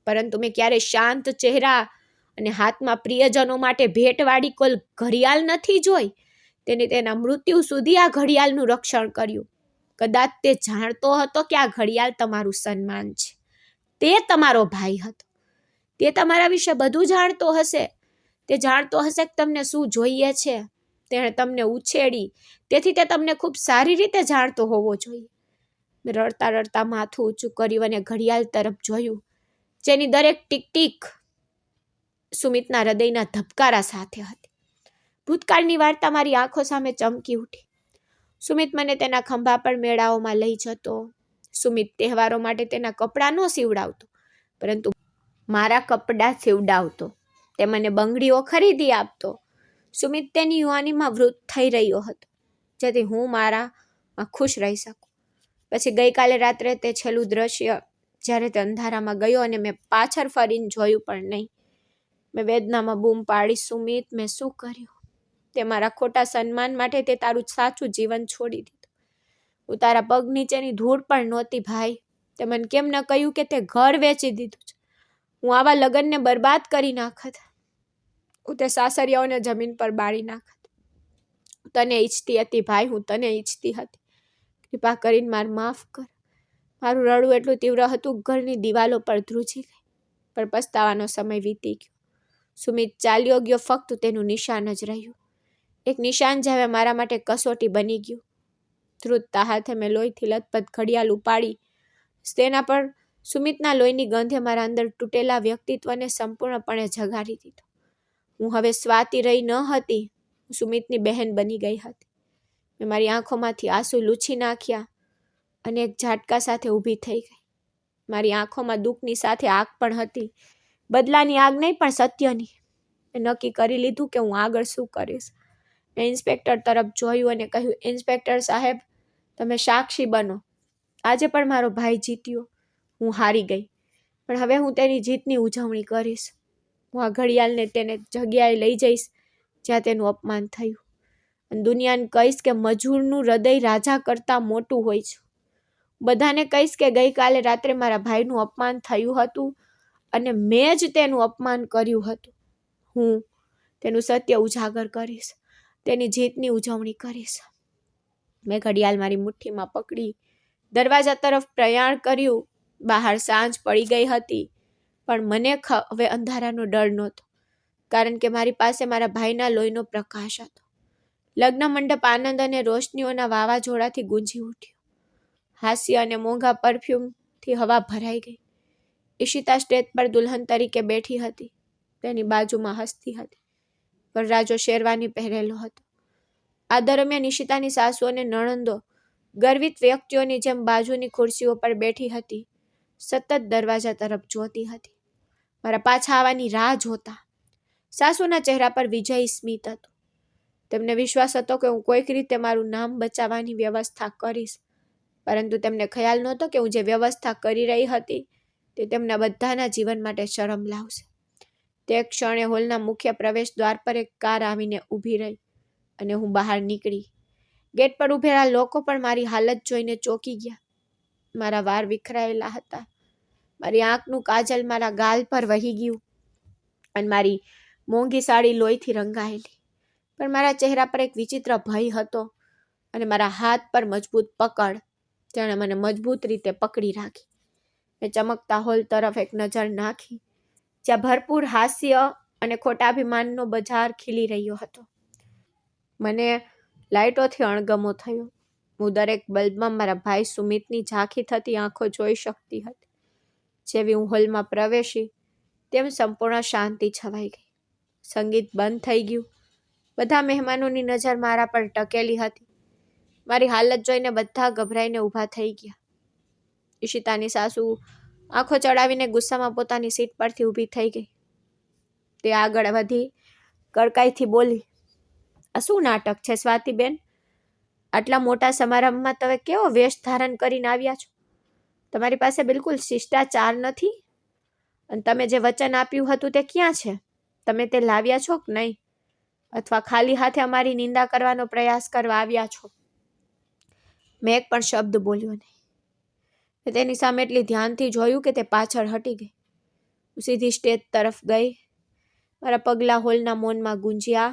પરંતુ મેં ક્યારેય શાંત ચહેરા અને હાથમાં પ્રિયજનો માટે ભેટવાળી કોઈ ઘડિયાળ નથી જોઈ. તેને તેના મૃત્યુ સુધી આ ઘડિયાળનું રક્ષણ કર્યું. કદાચ તે જાણતો હતો કે આ ઘડિયાળ તમારું સન્માન છે. તે તમારો ભાઈ હતો. તે તમારા વિશે બધું જાણતો હશે. તે જાણતો હશે કે તમને શું જોઈએ છે. તેણે તમને ઉછેરી, તેથી તે તમને ખૂબ સારી રીતે જાણતો હોવો જોઈએ. મેં રડતા રડતા માથું ઊંચું કર્યું અને ઘડિયાળ તરફ જોયું, જેની દરેક ટીક ટીક સુમિતના હૃદયના ધબકારા સાથે હતી. ભૂતકાળની વાર્તા મારી આંખો સામે ચમકી ઉઠી. સુમિત મને તેના ખંભા પર મેળાઓમાં લઈ જતો. સુમિત તહેવારો માટે તેના કપડાં ન સીવડાવતો, પરંતુ મારા કપડાં સીવડાવતો. તે મને બંગડીઓ ખરીદી આપતો. સુમિત તેની યુવાનીમાં વૃદ્ધ થઈ રહ્યો હતો, જેથી હું મારામાં ખુશ રહી શકું. પછી ગઈકાલે રાત્રે તે છેલ્લું દ્રશ્ય, જ્યારે તે અંધારામાં ગયો અને મેં પાછળ ફરીને જોયું પણ નહીં. મેં વેદનામાં બૂમ પાડી, સુમિત, મેં શું કર્યું? તે મારા ખોટા સન્માન માટે તે તારું સાચું જીવન છોડી દીધું. હું તારા પગ નીચેની ધૂળ પણ નહોતી ભાઈ. તે મને કેમ ન કહ્યું કે તે ઘર વેચી દીધું છે? હું આવા લગ્નને બરબાદ કરી નાખત. હું તે સાસરિયાઓને જમીન પર બાળી નાખત. હું તને ઈચ્છતી હતી ભાઈ, હું તને ઈચ્છતી હતી. કૃપા કરીને માફ કર. મારું રડવું એટલું તીવ્ર હતું, ઘરની દિવાલો પર ધ્રુજી ગઈ. પણ પસ્તાવાનો સમય વીતી ગયો. સુમિત ચાલ્યો ગયો, ફક્ત તેનું નિશાન જ રહ્યું. એક નિશાન જે હવે મારા માટે કસોટી બની ગયું. ધ્રુજતા હાથે મેં લોહીથી લથપથ ઘડિયાળ ઉપાડી. તેના પર સુમિતના લોહીની ગંધે મારા અંદર તૂટેલા વ્યક્તિત્વને સંપૂર્ણપણે જગાડી દીધો. હું હવે સ્વાતિ રહી ન હતી, હું સુમિતની બહેન બની ગઈ હતી. મેં મારી આંખોમાંથી આંસુ લૂછી નાખ્યા અને એક ઝાટકા સાથે ઊભી થઈ ગઈ. મારી આંખોમાં દુઃખની સાથે આગ પણ હતી. બદલાની આગ નહીં પણ સત્યની. મેં નક્કી કરી લીધું કે હું આગળ શું કરીશ. મેં ઇન્સ્પેક્ટર તરફ જોયું અને કહ્યું, ઇન્સ્પેક્ટર સાહેબ, તમે સાક્ષી બનો. આજે પણ મારો ભાઈ જીત્યો, હું હારી ગઈ, પણ હવે હું તેની જીતની ઉજવણી કરીશ. હું આ ઘડિયાળને તેને જગ્યાએ લઈ જઈશ જ્યાં તેનું અપમાન થયું, અને દુનિયાને કહીશ કે મજૂરનું હૃદય રાજા કરતાં મોટું હોય છે. બધાને કહીશ કે ગઈકાલે રાત્રે મારા ભાઈનું અપમાન થયું હતું અને મેં જ તેનું અપમાન કર્યું હતું. હું તેનું સત્ય ઉજાગર કરીશ, તેની જીતની ઉજવણી કરીશ. મેં ઘડિયાળ મારી મુઠ્ઠીમાં પકડી દરવાજા તરફ પ્રયાણ કર્યું. બહાર સાંજ પડી ગઈ હતી, પણ મને હવે અંધારાનો ડર નહોતો, કારણ કે મારી પાસે મારા ભાઈના લોહીનો પ્રકાશ હતો. લગ્ન મંડપ આનંદ અને રોશનીઓના વાવાઝોડાથી ગુંજી ઉઠ્યો. હાસ્ય અને મોંઘા પરફ્યુમથી હવા ભરાઈ ગઈ. ઈશિતા સ્ટેજ પર દુલ્હન તરીકે બેઠી હતી. તેની બાજુમાં હસતી હતી. વરરાજો શેરવાની પહેરેલો હતો. આ દરમિયાન ઈશિતાની સાસુ અને નણંદો ગર્વિત વ્યક્તિઓની જેમ બાજુની ખુરશીઓ પર બેઠી હતી, સતત દરવાજા તરફ જોતી હતી, મારા પાછા આવવાની રાહ જોતા. સાસુના ચહેરા પર વિજયી સ્મિત હતું. તેમને વિશ્વાસ હતો કે હું કોઈક રીતે મારું નામ બચાવવાની વ્યવસ્થા કરીશ, પરંતુ તેમને ખ્યાલ નહોતો કે હું જે વ્યવસ્થા કરી રહી હતી તે તેમના બધાના જીવન માટે શરમ લાવશે. તે ક્ષણે હોલના મુખ્ય પ્રવેશ દ્વાર પર એક કાર આવીને ઊભી રહી અને હું બહાર નીકળી. ગેટ પર ઊભેલા લોકો પણ મારી હાલત જોઈને ચોંકી ગયા. મારા વાળ વિખરાયેલા હતા, મારી આંખનું કાજલ મારા ગાલ પર વહી ગયું અને મારી મોંઘી સાડી લોહીથી રંગાયેલી. પણ મારા ચહેરા પર એક વિચિત્ર ભય હતો અને મારા હાથ પર મજબૂત પકડ. તેણે મને મજબૂત રીતે પકડી રાખી. મેં ચમકતા હોલ તરફ એક નજર નાખી, જ્યાં ભરપૂર હાસ્ય અને ખોટાભિમાનનો બજાર ખીલી રહ્યો હતો. મને લાઇટોથી અણગમો થયો. હું દરેક બલ્બમાં મારા ભાઈ સુમિતની ઝાંખી થતી આંખો જોઈ શકતી હતી. જેવી હું હોલમાં પ્રવેશી તેમ સંપૂર્ણ શાંતિ છવાઈ ગઈ. સંગીત બંધ થઈ ગયું. બધા મહેમાનોની નજર મારા પર ટકેલી હતી. મારી હાલત જોઈને બધા ગભરાઈને ઊભા થઈ ગયા. ઈશિતાની સાસુ આંખો ચડાવીને ગુસ્સામાં પોતાની સીટ પરથી ઊભી થઈ ગઈ. તે આગળ વધી કડકાઈથી બોલી, આ શું નાટક છે સ્વાતિબેન? આટલા મોટા સમારંભમાં તમે કેવો વેશ ધારણ કરીને આવ્યા છો? તમારી પાસે બિલકુલ શિષ્ટાચાર નથી. અને તમે જે વચન આપ્યું હતું તે ક્યાં છે? તમે તે લાવ્યા છો કે નહીં? અથવા ખાલી હાથે અમારી નિંદા કરવાનો પ્રયાસ કરવા આવ્યા છો? મેં એક પણ શબ્દ બોલ્યો નહીં. મેં તેની સામે એટલી ધ્યાનથી જોયું કે તે પાછળ હટી ગઈ. હું સીધી સ્ટેજ તરફ ગઈ. મારા પગલાં હોલના મૌનમાં ગુંજ્યા.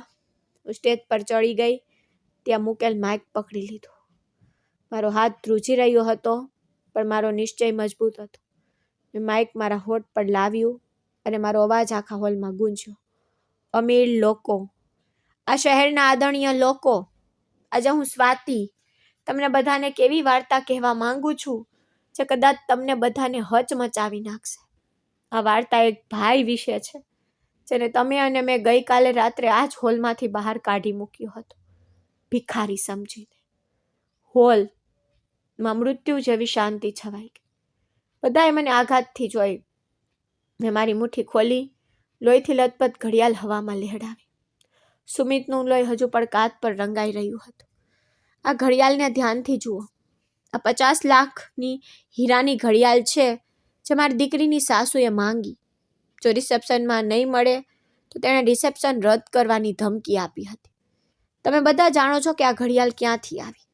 હું સ્ટેજ પર ચડી ગઈ. ત્યાં મૂકેલ માઇક પકડી લીધું. મારો હાથ ધ્રુજી રહ્યો હતો, પણ મારો નિશ્ચય મજબૂત હતો. મેં માઇક મારા હોઠ પર લાવ્યું અને મારો અવાજ આખા હોલમાં ગુંજ્યો. અમીર લોકો, આ શહેરના આદરણીય લોકો, આજે હું સ્વાતિ તમને બધાને કેવી વાર્તા કહેવા માંગુ છું જે કદાચ તમને બધાને હચમચાવી નાખશે. આ વાર્તા એક ભાઈ વિશે છે જેને તમે અને મેં ગઈકાલે રાત્રે આ જ હોલમાંથી બહાર કાઢી મૂક્યો હતો, ભિખારી સમજીને. હોલમાં મૃત્યુ જેવી શાંતિ છવાઈ ગઈ. બધાએ મને આઘાતથી જોઈ. મેં મારી મુઠ્ઠી ખોલી. લોહીથી લથપથ ઘડિયાળ હવામાં લહેરાવી. સુમિતનું લોહી હજુ પણ કાચ પર રંગાઈ રહ્યું હતું. આ ઘડિયાળને ધ્યાનથી જુઓ. આ 50 લાખની હીરાની ઘડિયાળ છે જે મારી દીકરીની સાસુએ માંગી. જો રિસેપ્શનમાં નહીં મળે તો તેણે રિસેપ્શન રદ કરવાની ધમકી આપી હતી. તમે બધા જાણો છો કે આ ઘડિયાળ ક્યાંથી આવી.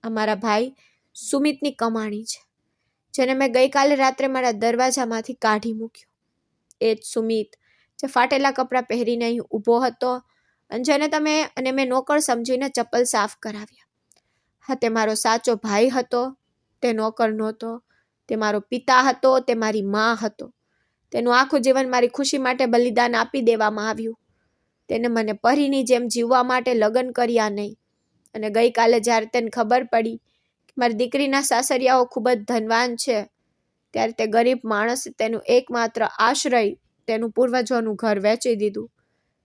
આ મારા ભાઈ સુમિતની કમાણી છે, જેને મેં ગઈકાલે રાત્રે મારા દરવાજામાંથી કાઢી મૂક્યો. એ જ સુમિત જે ફાટેલા કપડાં પહેરીને અહીં ઊભો હતો અને જેને તમે અને મેં નોકર સમજીને ચપ્પલ સાફ કરાવ્યા. હા, તે મારો સાચો ભાઈ હતો. તે નોકર નહોતો. તે મારો પિતા હતો. તે મારી માં હતો. તેનું આખું જીવન મારી ખુશી માટે બલિદાન આપી દેવામાં આવ્યું. તેને મને પરીની જેમ જીવવા માટે લગ્ન કર્યા નહીં. અને ગઈકાલે જ્યારે તેને ખબર પડી કે મારી દીકરીના સાસરિયાઓ ખૂબ જ ધનવાન છે, ત્યારે તે ગરીબ માણસે તેનું એકમાત્ર આશ્રય, તેનું પૂર્વજોનું ઘર વેચી દીધું.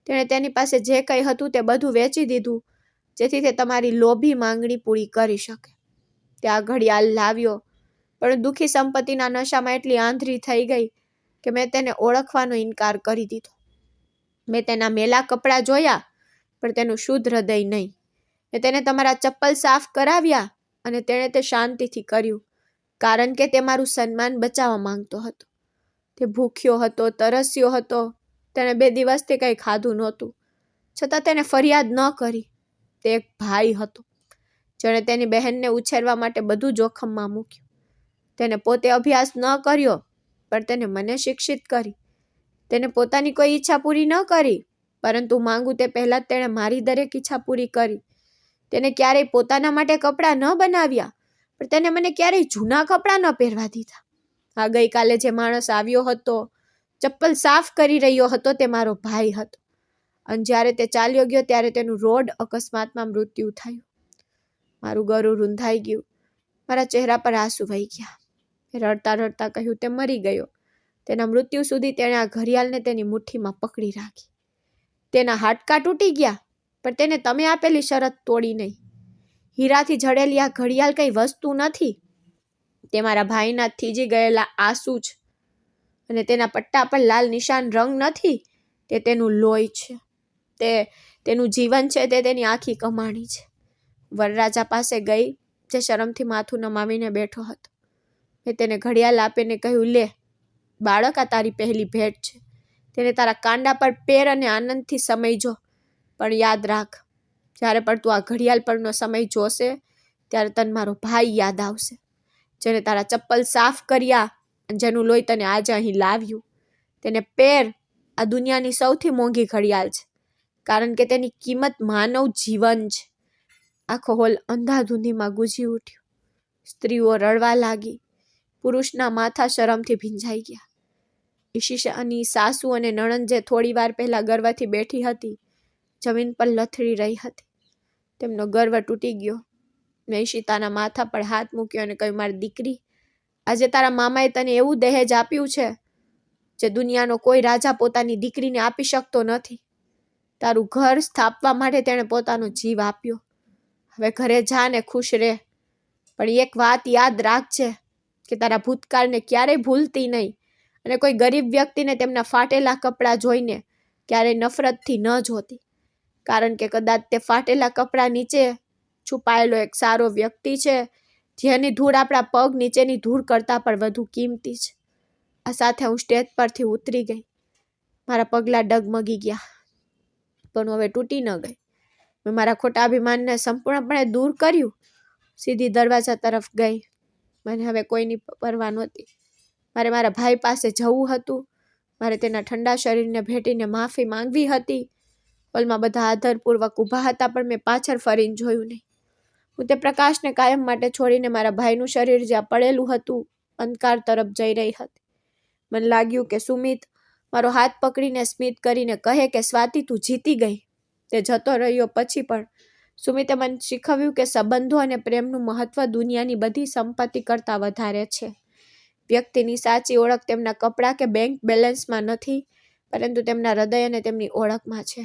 તેણે તેની પાસે જે કંઈ હતું તે બધું વેચી દીધું, જેથી તે તમારી લોભી માંગણી પૂરી કરી શકે. તે આ ઘડિયાળ લાવ્યો, પણ દુઃખી સંપત્તિના નશામાં એટલી આંધળી થઈ ગઈ કે મેં તેને ઓળખવાનો ઇનકાર કરી દીધો. મેં તેના મેલા કપડાં જોયા પણ તેનું શુદ્ધ હૃદય નહીં. મેં તેને તમારા ચપ્પલ સાફ કરાવ્યા અને તેણે તે શાંતિથી કર્યું, કારણ કે તે મારું સન્માન બચાવવા માંગતો હતો. તે ભૂખ્યો હતો, તરસ્યો હતો, તેણે 2 દિવસથી કંઈ ખાધું નહોતું, છતાં તેને ફરિયાદ ન કરી. તે એક ભાઈ હતો જેણે તેની બહેનને ઉછેરવા માટે બધું જોખમમાં મૂક્યું. તેને પોતે અભ્યાસ ન કર્યો પણ તેને મને શિક્ષિત કરી. તેને પોતાની કોઈ ઈચ્છા પૂરી ન કરી, પરંતુ માંગુ તે પહેલાં જ તેણે મારી દરેક ઈચ્છા પૂરી કરી. તેને ક્યારેય પોતાના માટે કપડાં ન બનાવ્યા, પણ તેને મને ક્યારેય જૂના કપડાં ન પહેરવા દીધા. આ ગઈકાલે જે માણસ આવ્યો હતો, ચપ્પલ સાફ કરી રહ્યો હતો, તે મારો ભાઈ હતો. અને જ્યારે તે ચાલ્યો ગયો ત્યારે તેનું રોડ અકસ્માતમાં મૃત્યુ થયું. મારું ગળું રૂંધાઈ ગયું. મારા ચહેરા પર આંસુ વહી ગયા. રડતા રડતા કહ્યું, તે મરી ગયો. તેના મૃત્યુ સુધી તેણે આ ઘડિયાળને તેની મુઠ્ઠીમાં પકડી રાખી. તેના હાડકાં તૂટી ગયા, પણ તેને તમે આપેલી શરત તોડી નહીં. હીરાથી જડેલી આ ઘડિયાળ કઈ વસ્તુ નથી. તે મારા ભાઈના થીજી ગયેલા આંસુ છે. અને તેના પટ્ટા પર લાલ નિશાન રંગ નથી, તે તેનું લોહી છે. તે તેનું જીવન છે, તે તેની આખી કમાણી છે. વરરાજા પાસે ગઈ, જે શરમથી માથું નમાવીને બેઠો હતો. મેં તેને ઘડિયાળ આપીને કહ્યું, લે બાળક, આ તારી પહેલી ભેટ છે. તેને તારા કાંડા પર પહેર અને આનંદથી સમય જો. પણ યાદ રાખ, જ્યારે પણ તું આ ઘડિયાળ પરનો સમય જોશે ત્યારે તને મારો ભાઈ યાદ આવશે, જેને તારા ચપ્પલ સાફ કર્યા અને જેનું લોહી તને આજે અહીં લાવ્યું. તેને પહેર. આ દુનિયાની સૌથી મોંઘી ઘડિયાળ છે, કારણ કે તેની કિંમત માનવ જીવન છે. આખો હોલ અંધાધૂંધીમાં ગુંજી ઉઠ્યો. સ્ત્રીઓ રડવા લાગી. પુરુષના માથા શરમથી ભીંજાઈ ગયા. ઈશિતાની સાસુ અને નણંદ, જે થોડી વાર પહેલા ગર્વથી બેઠી હતી, જમીન પર લથડી રહી હતી. તેમનો ગર્વ તૂટી ગયો. મેં ઈશિતાના માથા પર હાથ મૂક્યો અને કહ્યું, મારી દીકરી, આજે તારા મામાએ તને એવું દહેજ આપ્યું છે જે દુનિયાનો કોઈ રાજા પોતાની દીકરીને આપી શકતો નથી. તારું ઘર સ્થાપવા માટે તેણે પોતાનો જીવ આપ્યો. હવે ઘરે જા ને ખુશ રહે. પણ એક વાત યાદ રાખજે કે તારા ભૂતકાળને ક્યારેય ભૂલતી નહીં, અને કોઈ ગરીબ વ્યક્તિને તેમના ફાટેલા કપડાં જોઈને ક્યારેય નફરતથી ન જોતી, કારણ કે કદાચ તે ફાટેલા કપડાં નીચે છુપાયેલો એક સારો વ્યક્તિ છે, જેની ધૂળ આપણા પગ નીચેની ધૂળ કરતાં પણ વધુ કિંમતી છે. આ સાથે હું સ્ટેજ પરથી ઉતરી ગઈ. મારા પગલાં ડગમગી ગયા, પણ હવે તૂટી ન ગઈ. મેં મારા ખોટા અભિમાનને સંપૂર્ણપણે દૂર કર્યું. સીધી દરવાજા તરફ ગઈ. મને હવે કોઈની પરવા નહોતી. મારે મારા ભાઈ પાસે જવું હતું. મારે તેના ઠંડા શરીરને ભેટીને માફી માંગવી હતી. હોલમાં બધા આદરપૂર્વક ઊભા હતા, પણ મેં પાછળ ફરીને જોયું નહીં. હું તે પ્રકાશને કાયમ માટે છોડીને મારા ભાઈનું શરીર જ્યાં પડેલું હતું, અંધકાર તરફ જઈ રહી હતી. મને લાગ્યું કે સુમિત મારો હાથ પકડીને સ્મિત કરીને કહે કે સ્વાતિ, તું જીતી ગઈ. તે જતો રહ્યો પછી પણ સુમિતે મને શીખવ્યું કે સંબંધો અને પ્રેમનું મહત્વ દુનિયાની બધી સંપત્તિ કરતાં વધારે છે. વ્યક્તિની સાચી ઓળખ તેમના કપડાં કે બેંક બેલેન્સમાં નથી, પરંતુ તેમના હૃદય અને તેમની ઓળખમાં છે.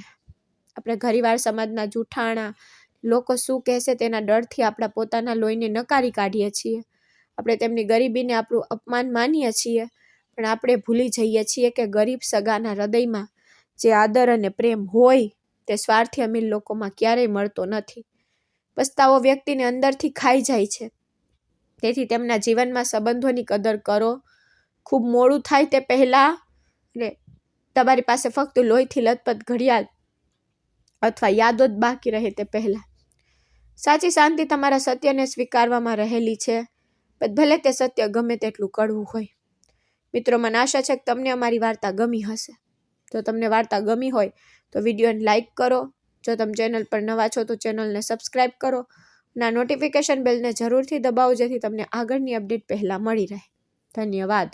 આપણે ઘણીવાર સમાજના જૂઠાણા, લોકો શું કહેશે તેના ડરથી આપણા પોતાના લોહીને નકારી કાઢીએ છીએ. આપણે તેમની ગરીબીને આપણું અપમાન માનીએ છીએ, પણ આપણે ભૂલી જઈએ છીએ કે ગરીબ સગાના હૃદયમાં જે આદર અને પ્રેમ હોય તે સ્વાર્થી અમીર લોકોમાં ક્યારેય મળતો નથી. પસ્તાવો વ્યક્તિને અંદરથી ખાઈ જાય છે. તેથી તેમના જીવનમાં સંબંધોની કદર કરો. ખૂબ મોડું થાય તે પહેલાં, અને તમારી પાસે ફક્ત લોહીથી લથપથ ઘડિયાળ અથવા યાદો જ બાકી રહે તે પહેલાં. સાચી શાંતિ તમારા સત્યને સ્વીકારવામાં રહેલી છે, ભલે તે સત્ય ગમે તેટલું કડવું હોય. મિત્રો, મને આશા છે કે તમને અમારી વાર્તા ગમી હશે. જો તમને વાર્તા ગમી હોય તો વિડીયોને લાઇક કરો. જો તમે ચેનલ પર નવા છો તો ચેનલને સબસ્ક્રાઈબ કરો અને આ નોટિફિકેશન બેલને જરૂરથી દબાવો, જેથી તમને આગળની અપડેટ પહેલાં મળી રહે. ધન્યવાદ.